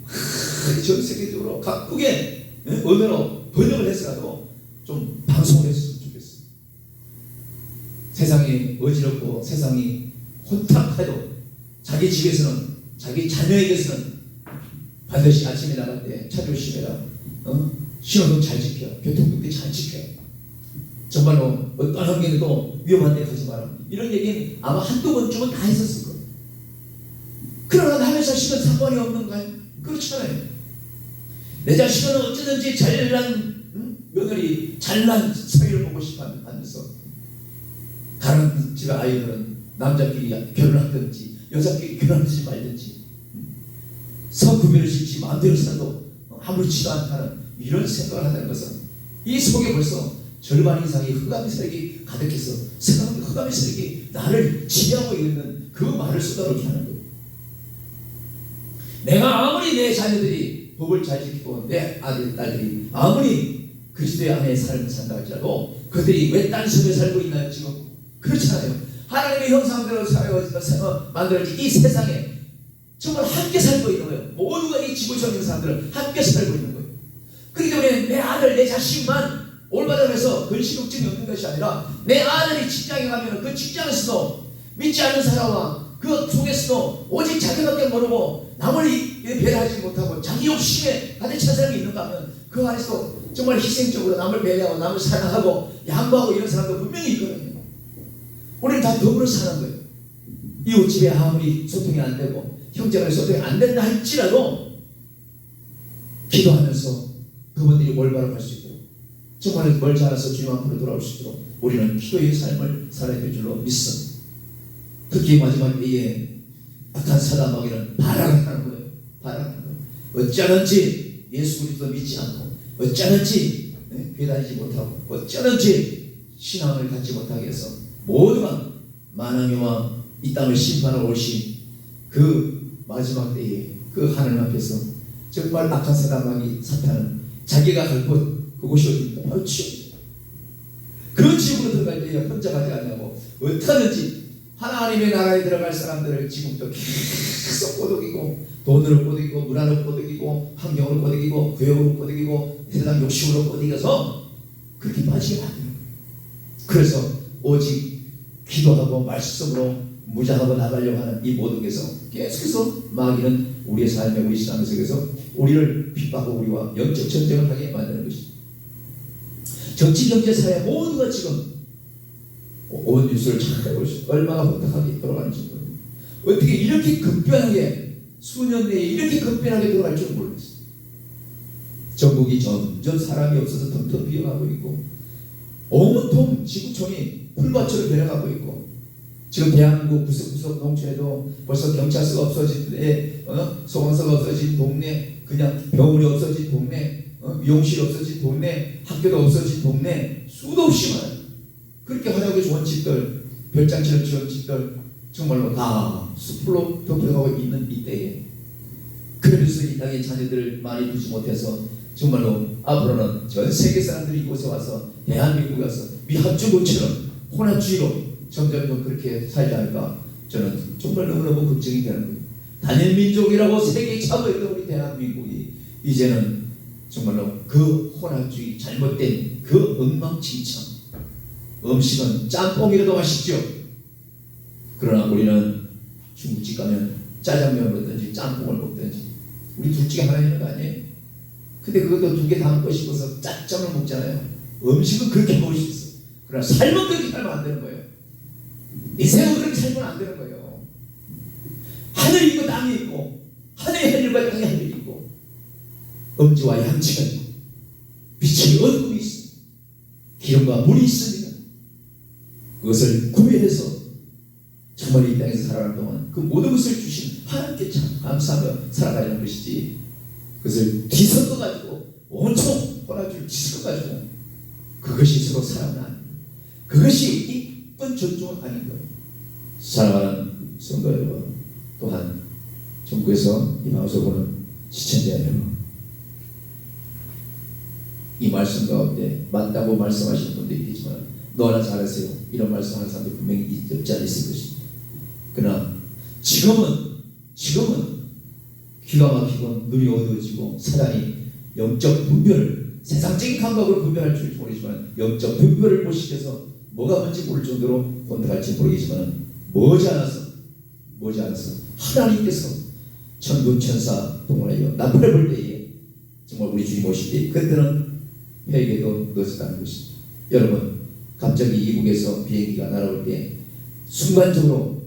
전 세계적으로 각국의 언어로 번역을 해서라도 좀 방송을 했으면 좋겠어요. 세상이 어지럽고 세상이 혼탁해도 자기 집에서는 자기 자녀에게서는 반드시 아침에 나갈 때 차 조심해라, 신호등 잘 지켜, 교통법규 잘 지켜, 정말로 어떤 환경에도 위험한 데 가지 마라, 이런 얘기는 아마 한두 번쯤은 다 했었을 거예요. 그러나 남의 자식은 상관이 없는가요? 그렇잖아요. 내 자식은 어쩌든지 잘난 며느리, 잘난 사위를 보고 싶어 하면서 다른 집의 아이들은 남자끼리 결혼하든지 여자끼리 결혼하지 말든지 성구별을 짓지 마음대로 살아도 아무렇지도 않다는 이런 생각을 한다는 것은 이 속에 벌써 절반 이상이 흑암의 세력이 가득해서 흑암의 세력이 나를 지배하고 있는 그 말을 쏟아놓게 하는 거예요. 내가 아무리 내 자녀들이 법을 잘 지키고 내 아들, 딸들이 아무리 그리스도의 안에 삶을 산다 할지라도 그들이 왜 딴 섬에 살고 있나요? 지금 그렇잖아요. 하나님의 형상대로 만들어진 이 세상에 정말 함께 살고 있는 거예요. 모두가 이 지구촌 있는 사람들은 함께 살고 있는 거예요. 그렇기 때문에 내 아들, 내 자식만 올바르게 해서 근시걱정이 없는 것이 아니라 내 아들이 직장에 가면 그 직장에서도 믿지 않는 사람과 그 속에서도 오직 자기밖에 모르고 남을 배려하지 못하고 자기 욕심에 가득 찬 사람이 있는가 하면 그 안에서도 정말 희생적으로 남을 배려하고 남을 사랑하고 양보하고 이런 사람도 분명히 있거든요. 우리는 다 더불어 사는 거예요. 이웃집에 아무리 소통이 안 되고 형제간에 소통이 안 된다 할지라도 기도하면서 그분들이 올바로 갈 수 있도록 정말 멀지 않아서 주님 앞으로 돌아올 수 있도록 우리는 기도의 삶을 살아야 될 줄로 믿습니다. 특히 마지막 때에 악한 사단마귀는 발악을 하는 거예요. 발악하는 거예요. 어쩌는지 예수 그리스도 믿지 않고 어쩌는지 배달하지 못하고 어쩌는지 신앙을 갖지 못하게 해서 모두가 만왕의 왕 이 땅을 심판하러 오신 그 마지막 때에 그 하늘 앞에서 정말 악한 사단마귀 사탄은 자기가 갈 곳 그곳이 어디입니까? 바로 지옥입니다. 그 지옥으로 들어갈 때에 혼자 가지 않냐고 어떠하든지 하나님의 나라에 들어갈 사람들을 지금부터 계속 꼬드기고 돈으로 꼬드기고 문화로 꼬드기고 환경으로 꼬드기고 교육으로 꼬드기고 세상 욕심으로 꼬드겨서 그렇게 빠지게 만드는 거예요. 그래서 오직 기도하고 말씀으로 무장하고 나가려고 하는 이 모든 것에서 계속해서 마귀는 우리의 삶에 우리 신앙 속에서 우리를 핍박하고 우리와 영적 전쟁을 하게 만드는 것입니다. 정치, 경제, 사회 모두가 지금 온 뉴스를 잘 해보시죠. 얼마나 혼탁하게 돌아가는지 모릅니다. 어떻게 이렇게 급변하게 수년 내에 이렇게 급변하게 돌아갈 줄 몰랐어요. 전국이 점점 사람이 없어서 텅텅 비어가고 있고 온통 지구촌이 풀밭으로 변해가고 있고 지금 대한민국 구석구석 농촌에도 벌써 경찰서가 없어진 데 소방서가 없어진 동네, 그냥 병원이 없어진 동네, 미용실이 없어진 동네, 학교도 없어진 동네 수도 없이 많아요. 그렇게 활용하기 좋은 집들, 별장처럼 좋은 집들 정말로 다 숲으로 덮여가고 있는 이때에, 그러면서 이 땅에 자녀들을 많이 두지 못해서 정말로 앞으로는 전 세계 사람들이 이곳에 와서 대한민국에 와서 미합주국처럼 혼합주의로 점점 그렇게 살지 않을까, 저는 정말 너무너무 걱정이 되는 거예요. 단일민족이라고 세계에 차보했던 우리 대한민국이 이제는 정말로 그 혼합주의, 잘못된 그 엉망진창, 음식은 짬뽕이라도 맛있죠. 그러나 우리는 중국집 가면 짜장면을 먹든지 짬뽕을 먹든지 우리 둘 중에 하나 있는 거 아니에요? 근데 그것도 두 개 다 먹고 싶어서 짜장을 먹잖아요. 음식은 그렇게 먹을 수 있어. 그러나 삶은 그렇게 살면 안 되는 거예요. 인생은 그렇게 살면 안 되는 거예요. 하늘이 있고 땅이 있고, 하늘의 하늘과 땅의 하늘이 있고, 엄지와 양치가 있고, 빛이 어둠이 있습니다. 기름과 물이 있습니다. 그것을 구별해서 정말 이 땅에서 살아가는 동안 그 모든 것을 주신 하나님께 참 감사하며 살아가는 것이지, 그것을 뒤섞어가지고 온통 혼합주의를 뒤섞어가지고 그것이 서로 사랑은 아닙니다. 그것이 이쁜 존중은 아닌 거예요. 사랑하는 성도 여러분, 또한 전국에서 이 방송을 보는 시청자 여러분, 이 말씀 가운데 맞다고 말씀하시는 분도 있겠지만 너나 잘하세요 이런 말씀하는 사람도 분명히 없지 않아 있을 것입니다. 그러나 지금은 기가 막히고 눈이 어두워지고 사단이 영적 분별을, 세상적인 감각으로 분별할 줄 모르지만 영적 분별을 못 시켜서 뭐가 뭔지 모를 정도로 혼탁할지 모르겠지만 머지않아서 하나님께서 천군 천사 동원하여 나팔을 불 때에 정말 우리 주님 오실 때 그때는 회개도 늦었다는 것입니다. 여러분, 갑자기 이북에서 비행기가 날아올 때 순간적으로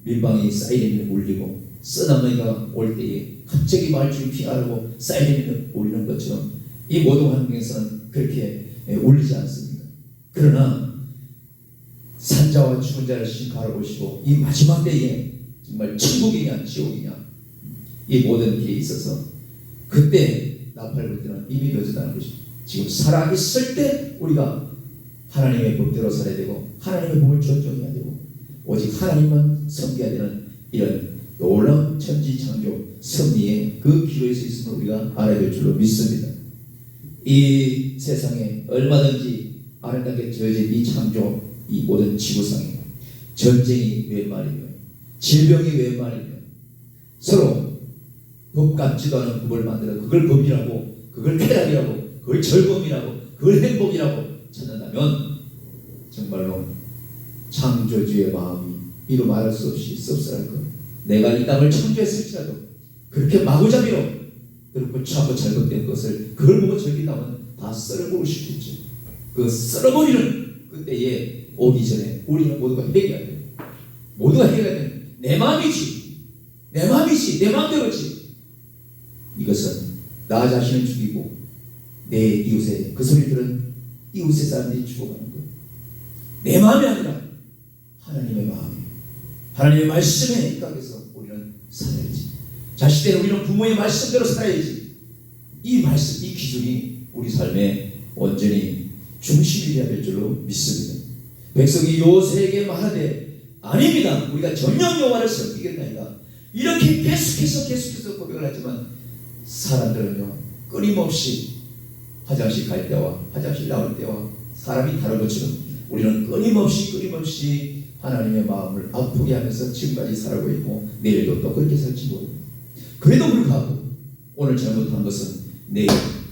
밀방이 사이렌이 울리고 쓰나미가 올 때에 갑자기 말줄이 피하고 사이렌이 울리는 것처럼 이 모든 환경에서는 그렇게 울리지 않습니다. 그러나 산자와 죽은 자를 신 바라보시고 이 마지막 때에 정말 천국이냐 지옥이냐 이 모든 길에 있어서 그때 나팔 불 때는 이미 늦었다는 것입니다. 지금 살아있을 때 우리가 하나님의 법대로 살아야 되고 하나님의 법을 존중해야 되고 오직 하나님만 섬겨야 되는 이런 놀라운 천지창조 섭리의 그 기로에 서 있음을 우리가 알아야 될 줄로 믿습니다. 이 세상에 얼마든지 아름답게 지어진 이 창조, 이 모든 지구상에 전쟁이 웬 말이며 질병이 웬 말이며 서로 법 같지도 않은 법을 만들어 그걸 법이라고, 그걸 쾌락이라고, 그걸 즐거움이라고, 그걸 행복이라고 찾는다면 정말로 창조주의 마음이 이루 말할 수 없이 씁쓸할 것. 내가 이 땅을 창조했을지라도 그렇게 마구잡이로 그렇고 참고 잘못된 것을 그걸 보고 즐긴다면 다 썰어버릴 수도 있죠. 그 썰어버리는 그때에 오기 전에 우리는 모두가 해결해야 돼요. 모두가 해결해야 돼요. 내 마음이지, 내 마음대로지. 이것은 나 자신을 죽이고 내 이웃의 그 소리 들은 이웃의 사람들이 죽어가는 거예요. 내 마음이 아니라 하나님의 마음이에요. 하나님의 말씀에 입각해서 우리는 살아야지. 자식들은 우리는 부모의 말씀대로 살아야지. 이 말씀, 이 기준이 우리 삶의 온전히 중심이 되어야 될 줄로 믿습니다. 백성이 요새에게 말하되 아닙니다. 우리가 전령 여호와를 섬기겠나이다. 이렇게 계속해서 고백을 하지만 사람들은요 끊임없이 화장실 갈 때와 화장실 나올 때와 사람이 다른 것처럼 우리는 끊임없이 하나님의 마음을 아프게 하면서 지금까지 살아고 있고 내일도 또 그렇게 살지 모릅니다. 그래도 불구하고 오늘 잘못한 것은 내일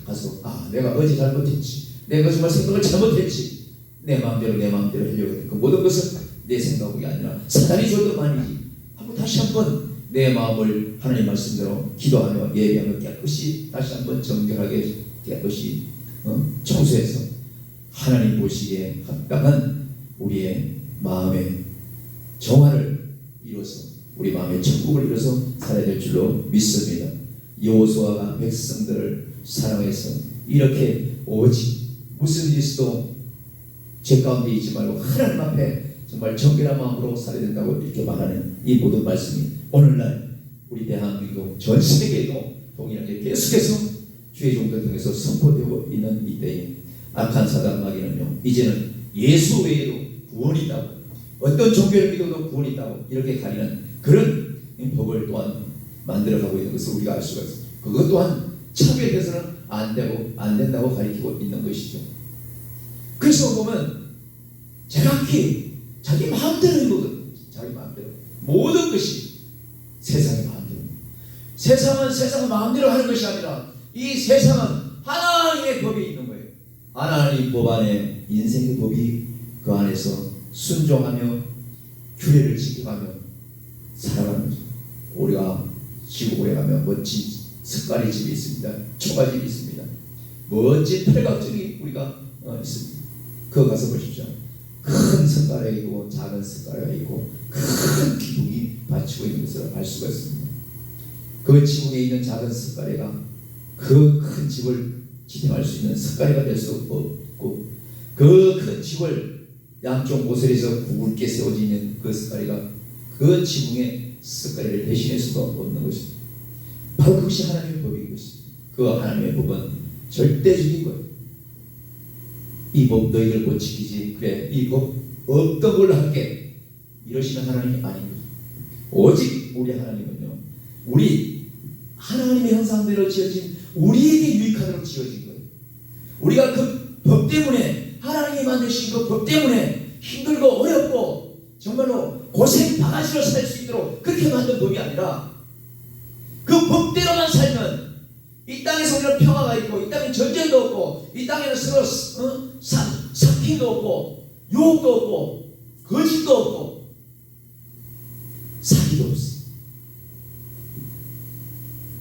가서 내가 어제 잘못했지, 내가 정말 생각을 잘못했지, 내 마음대로 하려고 했던 그 모든 것은 내 생각이 아니라 사단이 줘도 말이지 하고 다시 한번 내 마음을 하나님 말씀대로 기도하며 예배하며 깨끗이 다시 한번 정결하게 깨끗이 청소해서 하나님 보시기에 합당한 우리의 마음의 정화를 이루어서 우리 마음의 천국을 이루어서 살아야 될 줄로 믿습니다. 여호수아가 백성들을 사랑해서 이렇게 오직 무슨 짓도 죄 가운데 있지 말고 하나님 앞에 정말 정결한 마음으로 살아야 된다고 이렇게 말하는 이 모든 말씀이 오늘날 우리 대한민국 전 세계에도 동일하게 계속해서 주의 종들 통해서 선포되고 있는 이때에 악한 사단 마귀는요 이제는 예수 외에도 구원이 있다고, 어떤 종교를 믿어도 구원이 있다고 이렇게 가리는 그런 법을 또한 만들어가고 있는 것을 우리가 알 수가 있습니다. 그것 또한 차별해서는 안 되고 안 된다고 가르치고 있는 것이죠. 그래서 보면 정확히 자기 마음대로 이거거든요. 자기 마음대로 모든 것이 세상의 마음대로. 세상은 세상 마음대로 하는 것이 아니라 이 세상은 하나님의 법이 있는 거예요. 하나님 법 안에 인생의 법이 그 안에서 순종하며 규례를 지켜가며 살아가는 거죠. 우리가 지구에 가면 멋진 석가리 집이 있습니다. 초가집이 있습니다. 멋진 팔각정이 우리가 있습니다. 그거 가서 보십시오. 큰 석가래가 있고 작은 석가래가 있고 큰 기둥이 받치고 있는 것을 알 수가 있습니다. 그 지붕에 있는 작은 석가래가 그 큰 집을 지탱할 수 있는 석가래가 될 수 없고, 그 큰 집을 양쪽 모서리에서 굵게 세워져 있는 그 석가래가 그 지붕의 석가래를 대신할 수가 없는 것입니다. 바로 그것이 하나님의 법인 것입니다. 그 하나님의 법은 절대적인 거예요. 이 법 너희들 못 지키지, 그래 이 법 없던 걸로 할게, 이러시는 하나님이 아닌 거죠. 오직 우리 하나님은요, 우리 하나님의 형상대로 지어진 우리에게 유익하도록 지어진 거예요. 우리가 그 법 때문에, 하나님이 만드신 그 법 때문에 힘들고 어렵고 정말로 고생 바가지로 살 수 있도록 그렇게 만든 법이 아니라, 그 법대로만 살면 이 땅에서 우리는 평화가 있고, 이 땅에 전쟁도 없고, 이 땅에는 서로 사킹도 없고, 유혹도 없고, 거짓도 없고, 사기도 없어요.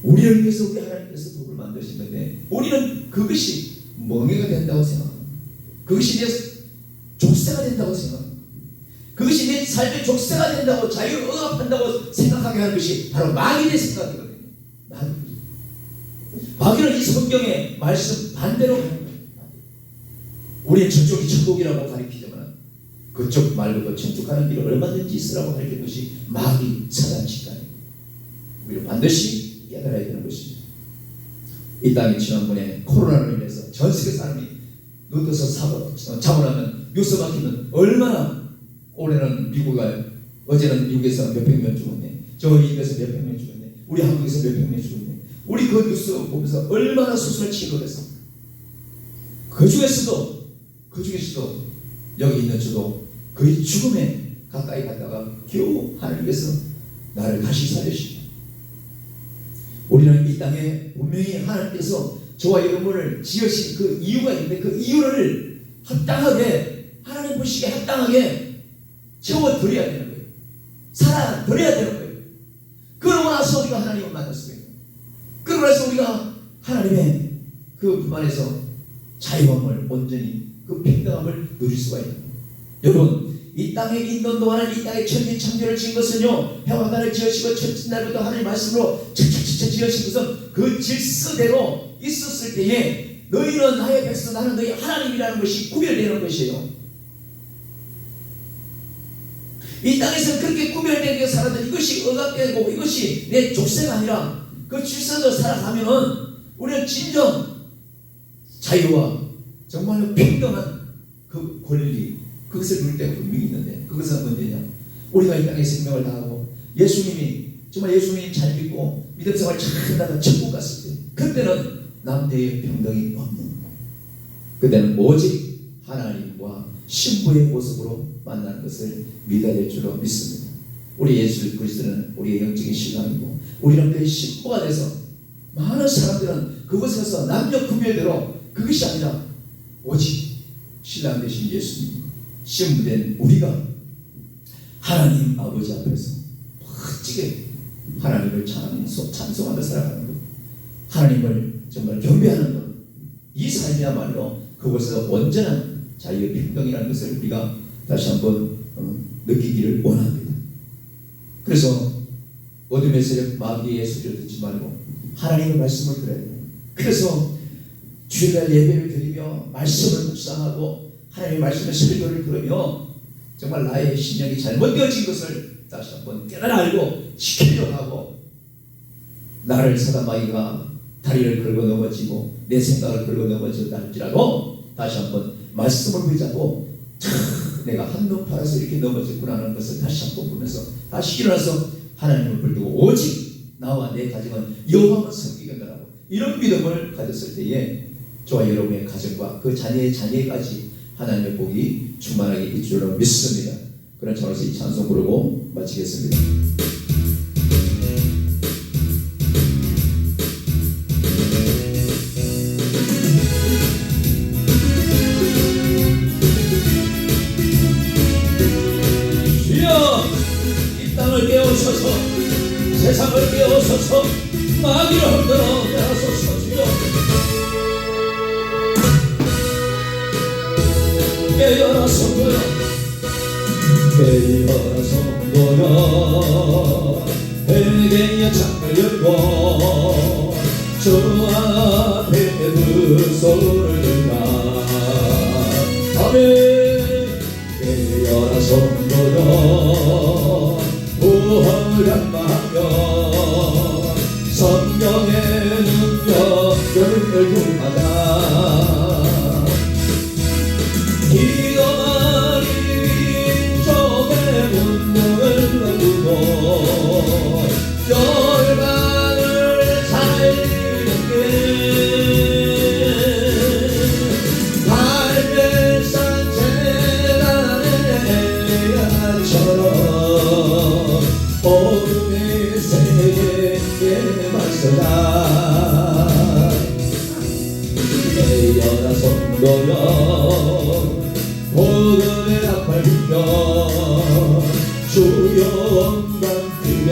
우리를 위해서 우리 하나님께서 법을 만드신 건데, 우리는 그것이 멍해가 된다고 생각합니다. 그것이 내 족쇄가 된다고 생각합니다. 그것이 내 삶의 족쇄가 된다고, 자유를 억압한다고 생각하게 하는 것이 바로 마귀의 생각이거든요. 마귀는 이 성경의 말씀 반대로 가는 거예요. 우리는 저쪽이 천국이라고 가르치지만 그쪽 말고도 천국 가는 길을 얼마든지 있으라고 가르치는 것이 마귀 사단 직관이에요. 우리는 반드시 깨달아야 되는 것입니다. 이 땅에 지난번에 코로나로 인해서 전 세계 사람이 눈떠서 자고 나면 뉴스 막히면 얼마나, 올해는 미국에, 어제는 미국에서 몇백 명 죽었네, 저희 입에서 몇백 명 죽었네, 우리 한국에서 몇백 명 죽었네. 우리 그 뉴스 보면서 얼마나 수술을 치료해서, 그 중에서도 여기 있는 저도 거의 죽음에 가까이 갔다가 겨우 하나님께서 나를 다시 살리십니다. 우리는 이 땅에 분명히 하나님께서 저와 여러분을 지으신 그 이유가 있는데, 그 이유를 합당하게, 하나님 보시기에 합당하게 채워드려야 되는 거예요. 살아드려야 되는 거예요. 그러고 나서 우리가 하나님을 만났습니다. 그러고 나서 우리가 하나님의 그 품 안에서 자유함을, 온전히 그平等함을 누릴 수가 있는 거예요. 여러분, 이 땅에 있는 동안은 이 땅에 천지창조를 지은 것은요, 해와 달을 지으시고 첫날부터 하나님 말씀으로 척척척 지으신 것은 그 질서대로 있었을 때에 너희는 나의 백성, 나는 너희 하나님이라는 것이 구별되는 것이에요. 이 땅에서 그렇게 구별되게 살았던 이것이 억압되고 이것이 내 족쇄가 아니라 그 질서대로 살아가면은 우리는 진정 자유와 정말로平等한 그 권리, 그것을 누릴 때가 분명히 있는데, 그것은 언제냐? 우리가 이 땅에 생명을 다하고 예수님이, 정말 예수님 잘 믿고 믿음 생활 잘 하다가 천국 갔을 때, 그때는 남대의 평등이 없는 거예요. 그때는 오직 하나님과 신부의 모습으로 만나는 것을 믿어야 될 줄로 믿습니다. 우리 예수 그리스도는 우리의 영적인 신랑이고, 우리는 그의 신부가 돼서, 많은 사람들은 그곳에서 남녀 구별대로, 그것이 아니라 오직 신랑 되신 예수님, 신부된 우리가 하나님 아버지 앞에서 멋지게 하나님을 찬송하며 살아가는 것, 하나님을 정말 경배하는 것, 이 삶이야말로 그곳에서 온전한 자유의 평등이라는 것을 우리가 다시 한번 느끼기를 원합니다. 그래서 어둠의 세력 마귀의 소리를 듣지 말고 하나님의 말씀을 들어야 돼요. 그래서 주일날 예배를 드리며 말씀을 묵상하고 하나님의 말씀의 설교를 들으며 정말 나의 신령이 잘못되어진 것을 다시 한번 깨달아 알고 지키려고 하고, 나를 사단마귀가 다리를 걸고 넘어지고 내 생각을 걸고 넘어졌다 할지라도 다시 한번 말씀을 붙잡고 내가 한눈 팔아서 이렇게 넘어졌구나 하는 것을 다시 한번 보면서 다시 일어나서 하나님을 불리고 오직 나와 내 가정은 여호와만 섬기겠노라고 이런 믿음을 가졌을 때에 저와 여러분의 가정과 그 자녀의 자녀까지 하나님의 복이 충만하게 있을 줄로 믿습니다. 그런 차원에서 이 찬송 부르고 마치겠습니다. 주여 이 땅을 깨우셔서 세상을 깨우셔서 마귀를 흔들어 내어서서 주여 깨어라 성도여 깨어라 성도여 회개의 창을 열고 주 앞에 그 손을 들라 아멘 깨어라 성도여 부활을 간마하며 성령의 능력을 구하라 기도만이 왼쪽에 문명을 두고 열반을 살리는 게 갈매산 재단의 엘리야처럼 어둠의 세계에 맞서라 깨어라 성도여 복음의 나팔 불며 주여 영광 크게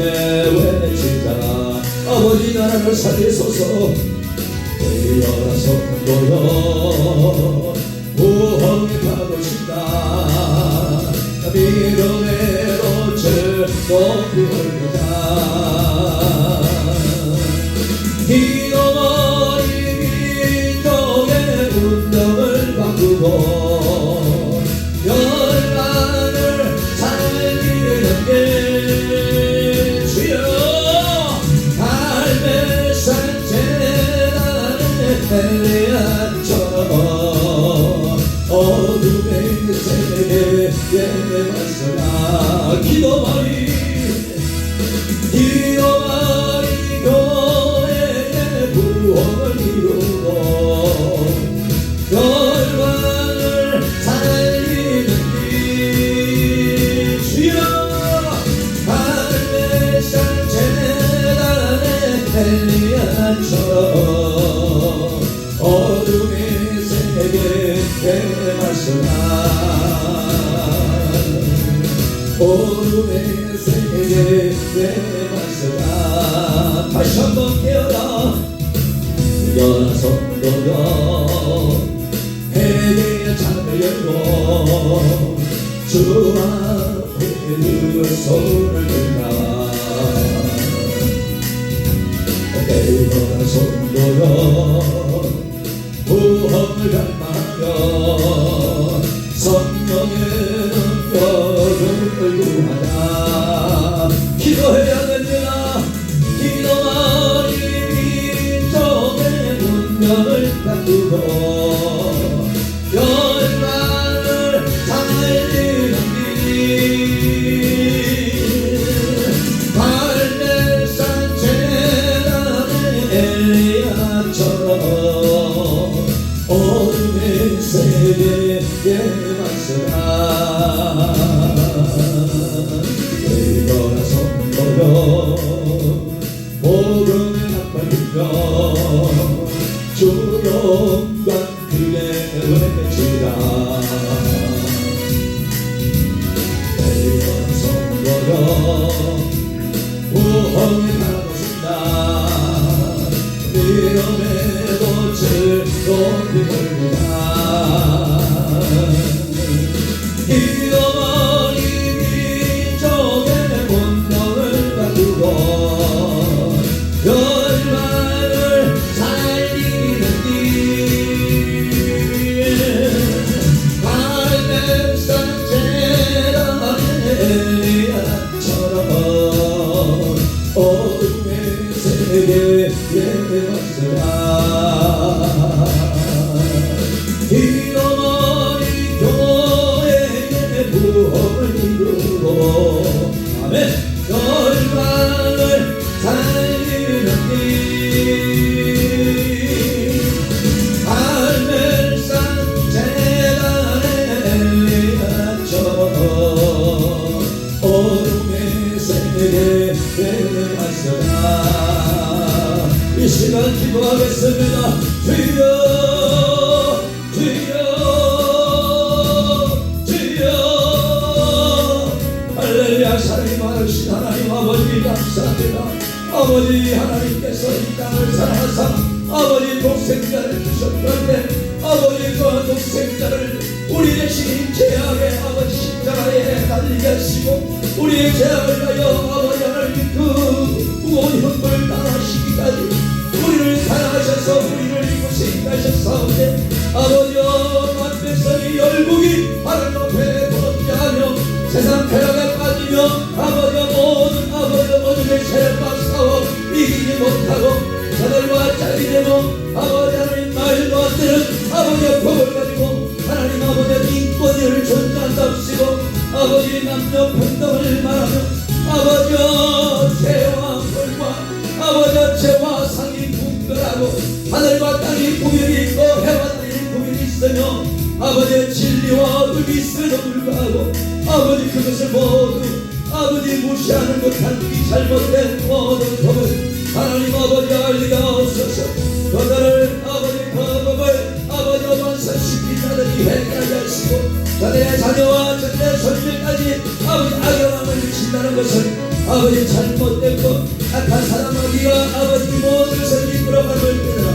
외치자 아버지 나라를 살리소서 깨어라 성도여 부흥이 가고싶다 믿음의 덫을 높이 올리자 기도머리 민족의 운명을 바꾸고 열반을 살리는 게 주여 갈매산 재단의 엘리야처럼 어둠의 세계에 맞서라 기도만이 교회의 구원을 이루고 열반을 살리는 길 주여 갈매산 재단의 엘리야처럼 어둠의 세계에 맞서라 어둠의 세계에 맞서라 다시 한번 깨어라 깨어라 성도여 회개의 창을 열고 주 앞에 그 손을 들라 깨어라 성도여 부흥을 갈망하며 성령의 능력을 구하라 기도해야 됩니다 기도만이 민족의 운명을 바꾸고 열반을 살리는 길 갈매산 재단의 엘리야처럼 어둠의 세계에 맞서라 깨어라 성도여 복음의 나팔 불며 주 영광 크게 외치라 깨어라 성도여 부흥이 가고싶다 믿음의 덫을 높이 올리라 기도만이 민족의 본능을 바꾸고 열반을 살리는 길 갈매산 재단의 엘리야처럼 어둠의 세계에 맞서라 기도합니다. 주여 주여 주여. 할렐루야. 사랑이 많으신 하나님 아버지 감사합니다. 아버지 하나님께서 이 땅을 사랑하사 아버지 독생자를 주셨던데 아버지 그 독생자를 우리 대신 죄악의 아버지 십자가에 달리게 하시고 우리의 죄악을 가여 아버지 하나님 그 무거운 형벌을 당하시기까지 우리를 사랑하셔서 우리를 이곳에 인하셨사오니 아버지여 만백성이 열국이 하늘 높에 번제하며 세상 쾌락에 빠지며 아버지여 모든 아버지여 어둠의 세력과 싸워 이기지 못하고 저들과 짝이 되고 아버지 하나님 말도 안 되는 아버지의 법을 가지고 하나님 아버지의 인권을 존재한답시고 아버지 남녀 평등을 말하며 아버지여 죄와 벌과 아버지여 죄와 상이 분별하고 하늘과 땅이 구별이 있고 해와 땅이 구별이 있으며 아버지의 진리와 어둠이 있음에도 불구하고 아버지 그것을 모두 아버지 무시하는 듯한 이 잘못된 모든 법을 하나님 아버지 알리게 하옵소서. 그들을 아버지 그 법을 아버지 완성시킨 자들이 해결하게 하시고 자들의 자녀와 자들의 손녀까지 아버지 악영함을 미친다는 것을 아버지 잘못됐고 악한 사람마귀가 아버지 모든 것을 이끌어가는 때라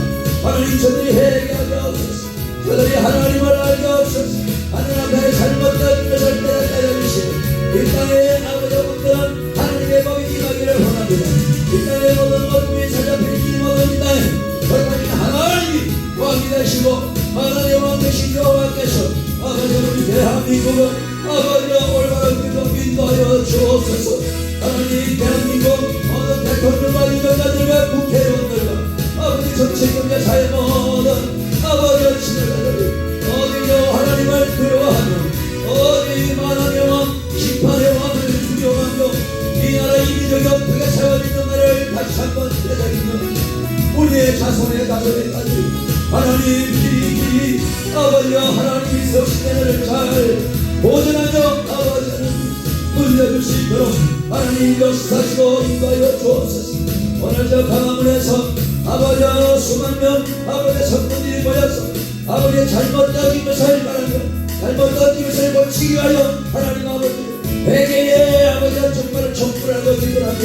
하나님 저들이 해결하게 하옵소서. 저들이 하나님을 알게 하옵소서. 하나님 앞에 잘못된 것을 깨달으시고 이 땅에 아버지 분들은 하나님의 법이 임하기를 원합니다. 이 땅의 모든 어둠이 찾아펴진 이 모든 땅에 거룩하신 하나님이 왕이 되시고 하나님의 왕 되신 여호와께서 아버지 우리 대한민국은 아버지와 올바른 길로 인도하여 주옵소서. 하나님 대한민국 모든 대통령과 유권자들과 국회의원들과 아버지 정치권자 사회 모든 아버지와 지도자들이 어디로 하나님을 두려워하며 어디 만왕의 왕 심판의 왕을 두려워하며 이 나라 이민족이 어떻게 세워지는가를 다시 한번 되새기며 우리의 자손의 하나님 길이 아버지와 하나님이 세우신 은혜를 잘 보존하며 아버지는 물려주시도록 하나님 역사하시고 인도하여 주옵소서. 오늘 저 강화문에서 아버지와 수만 명 아버지의 성도들이 모여서 아버지의 잘못된 것을 말하며 잘못된 것을 고치기 위하여 하나님 아버지 회개의 아버지와 정말을 촉구하고 기도하며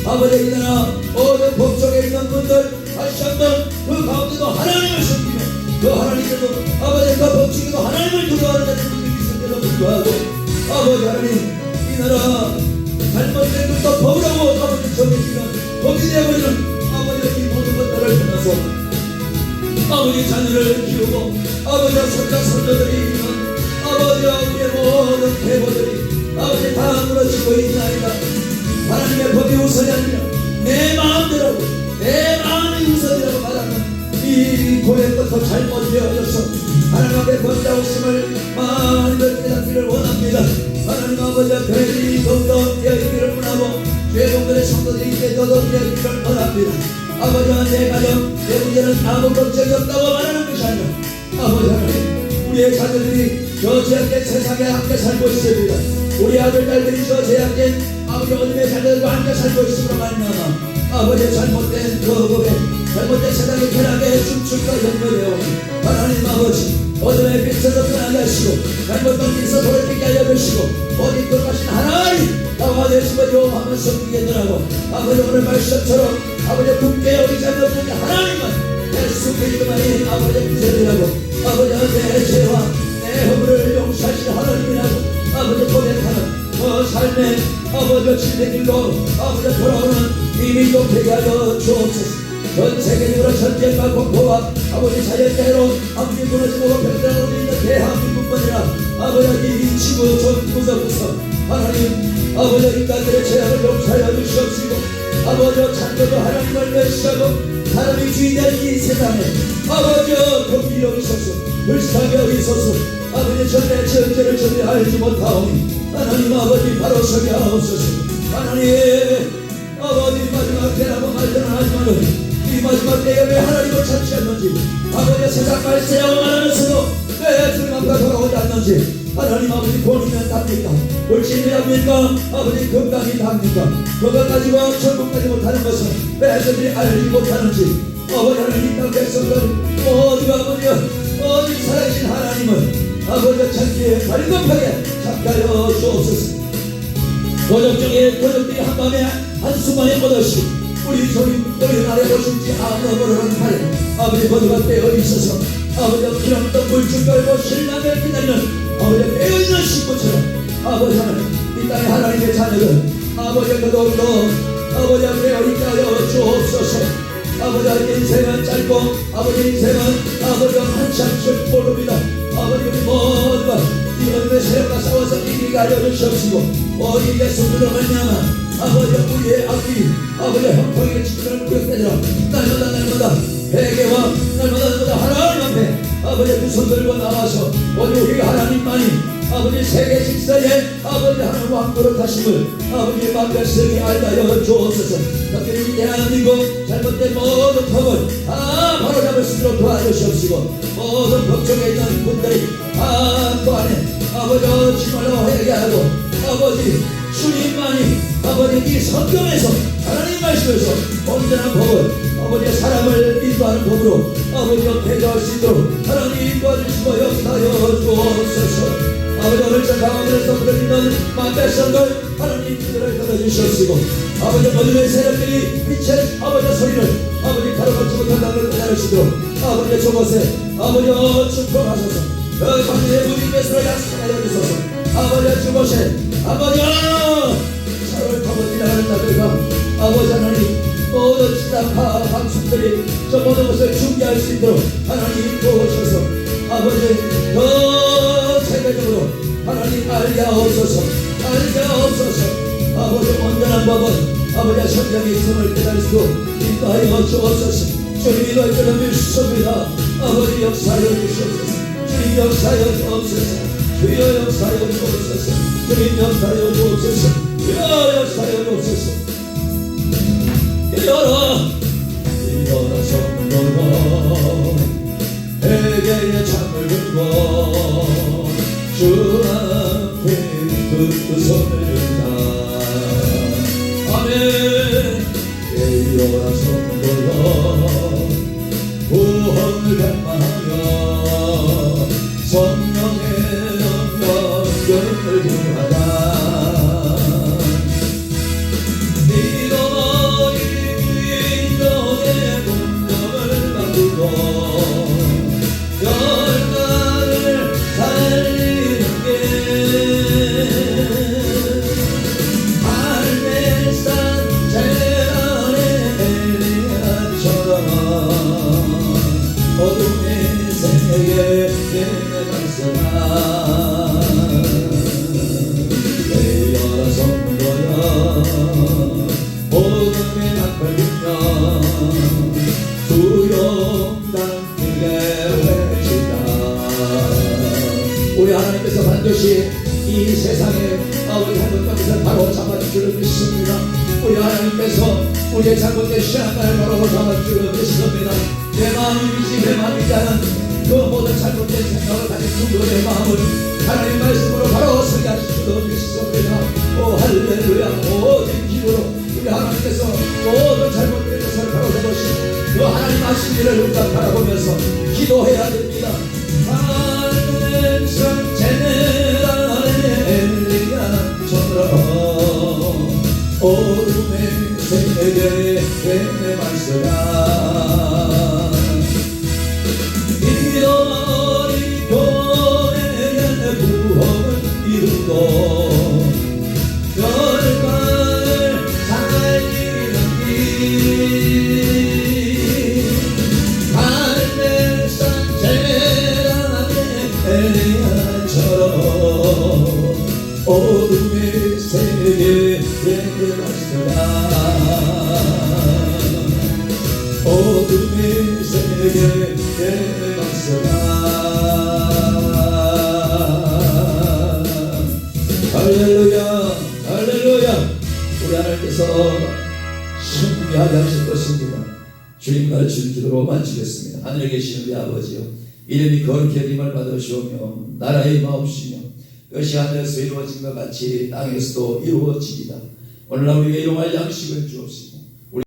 아버지 이 나라 모든 법정에 있는 분들 다시 한번 그 가운데도 하나님을 섬기며 그 하나님께도 아버지 그 법정에도 하나님을 두려워하는 분들이 있음에도 불구하고 아버지 하나님 이 나라 잘못된 것도 법이라고 아버지 정해지면 법이 되어버리는 아버지 이 모든 것들을 떠나서 아버지 자녀를 키우고 아버지와 손자 손녀들이 있는 아버지와 우리의 모든 계보들이 아버지 다 무너지고 있나이다. 하나님의 법이 우선이 아니라 내 마음대로 내 마음이 우선이라고 말하는 이 고백부터 잘못되어져서 하나님 앞에 번다웃음을 많이들 깨닫기를 원합니다. 하나님 아버지와 교회들이 더욱더 되어있기를 원하고 죄종들의 성도들이 이제 더더욱 되어있기를 원합니다. 아버지와 내 가정 내 문제는 아무 걱정이 없다고 말하는 것이 아니라 아버지 하나님 우리의 자녀들이 저 죄악된 세상에 함께 살고 있습니다. 우리 아들 딸들이 저 죄악된 아버지 어둠의 자녀들과 함께 살고 있음으로 말미암아 아버지의 잘못된 그 법에 잘못된 세상의 쾌락에 춤출과 연결되어 하나님 아버지 어둠의 빛에서 떠나게 하시고 잘못된 길에서 돌이키게 하여 주시고 어디 돌아가신 하나님 나와 되시고 한번 섬기게 되라고 아버지 오늘 말씀처럼 아버지 굳게 우리 자녀분이 하나님만 계속해주기만이 아버지의 기세이라고 아버지와 내 죄와 내 허물을 용서하신 하나님이라고 아버지 고백하는 그 삶의 아버지와 진의 길로 아버지 돌아오는 이민족 되게 하여 주옵소서. 전 세계적으로 전쟁과 공포와 아버지 자연재해로 아버지 무너지고 병들어오고 있는 대한민국뿐 아니라 아버지 이 지구 전 구석구석 하나님 아버지 인간들의 죄악을 용서하여 주시옵시고 아버지와 찬조도 하나님을 멸시하고 사람이 주인된 이 세상에 아버지여 긍휼히 여기소서 불쌍히 여기소서 아버지 전에 전제를 전에 알지 못하오니 하나님 아버지 바로 서게 하옵소서. 하나님 아버지 마지막 때라고 말들은 하지만은 이 마지막 때에 왜 하나님을 찾지 않는지 아버지 세상 말세라고 말하면서도 왜 주님 앞에 돌아오지 않는지 하나님 아버지 본인은 답니까? 불신이 답니까? 아버지 건강이 답니까? 그것 가지고 천국 가지 못하는 것은 왜 저들이 알지 못하는지 아버지 하나님 이 땅 백성들 모두 아버지 살아계신 하나님은 아버지 참기에 발급하게 착하여 주옵소서. 도적들이 한밤에 한순간에 못없이 우리 소리 아래 오실지 아무런 말에 아버지 모두가 빼어 있어서 아버지 기름도 물줄 깔고 신랑을 기다리는 아버지 빼어있는 신부처럼 아버지 하나님 이 땅의 하나님의 자녀들 아버지 그동도 아버지 빼어 있게 하여 주옵소서. 아버지 인생은 짧고 아버지 인생은 아버지 한참씩 모릅니다. 아버지 우리 모두가 이 어둠의 세력과 싸워서 이기게 하여 주시옵시고 어디 예수님으로 말미암아 아버지 우리의 악기 아버지 형통에게 지키는 구역되더라. 날마다 회개와 날마다 하나님 앞에 아버지 두 손 들고 나와서 오직 우리 하나님만이 아버지 세계 직사에 아버지 하나님 왕노릇 하심을 아버지 만백성이 알다여 주옵소서. 특별히 대한민국 잘못된 모든 법을 바로잡을 수 있도록 도와주시옵시고 모든 법정에 있는 분들이 그 안에 아버지 정말로 회개하고 아버지 주님만이 아버지 이 성경에서 하나님 말씀에서 온전한 법을 아버지 사람을 인도하는 법으로 아버지 회개할 수 있도록 하나님 도와주시고 역사하여 주옵소서. 아버지 오늘 저 가운데서 부르짖는 만백성들 하나님 그들을 들어주시옵시고 아버지 어둠의 세력들이 빛의 아버지 소리를 아버지 가로막지 못한다는 걸 깨달으시도록 아버지 저곳에 아버지 축복하소서. 하나님의 무진께서 약속하여 주소서. 아버지 저곳에 아버지 서로를 타고 지나가는 자들과 아버지 하나님 모든 지상파 방송들이 저 모든 것을 중계할 수 있도록 하나님 도우셔서 아버지 더 세계적으로 하나님 알게 하옵소서. 아버지 온전한 법은 아버지 성경의 있음을 깨달을 수 인도하여 주옵소서. 주님이 너희들을 믿습니다. 아버지 역사하여 주시옵소서. 주님 역사하여 주옵소서. 주여 역사하여 주옵소서. 주님 역사하여 주옵소서. 주여 역사하여 주옵소서. 이어라 성도로 회개의 창을 들고 주 앞에 그 손을 든다. 아멘. 이어라 성도로 구원을 갈망하며 성령의 영광을 구하라. 믿어 인정의 운명을 바꾸고 열가를 살리는 게 갈매산 재단의 엘리야처럼 어둠의 세계에 나서라. 내려라 성도여 어둠의 낙을 불며 주 용단 크게 외치다. 우리 하나님께서 반드시 이 세상에 아버지 한번 것을 바로 잡아줄 믿습니다. 우리 하나님께서 우리의 잘못된 신앙을 바로 잡아줄 믿습니다. 내 마음이지 내 마음이지 않은 그 모든 잘못된 생각을 가진 그들의 마음을 하나님 말씀으로 바로 서게 하실 줄 믿습니다. 오 할렐루야. 오직 기도로 우리 하나님께서 모든 잘못된 것을 바로 잡으시고 그 하나님 하신 일을 우리가 바라보면서 기도해야 됩니다. 하늘에서 제네랄의 엘리야처럼 어둠의 세계에 내말서라. 이러리 교회의 구원을 이루고 열방을 살리는 길 갈매산 재단의 엘리야처럼 어둠의 세계에 나서라. 어둠의 세계에 할렐루야 할렐루야. 우리 하나님께서 승리하게 하실 것입니다. 주님 가르치는 기도로 마치겠습니다. 하늘에 계시는 우리 아버지여 이름이 거룩히 여김을 받으시오며 나라의 마옵시며 것이 하늘에서 이루어진 것 같이 땅에서도 이루어지리다. 오늘날 우리에게 일용할 양식을 주옵시고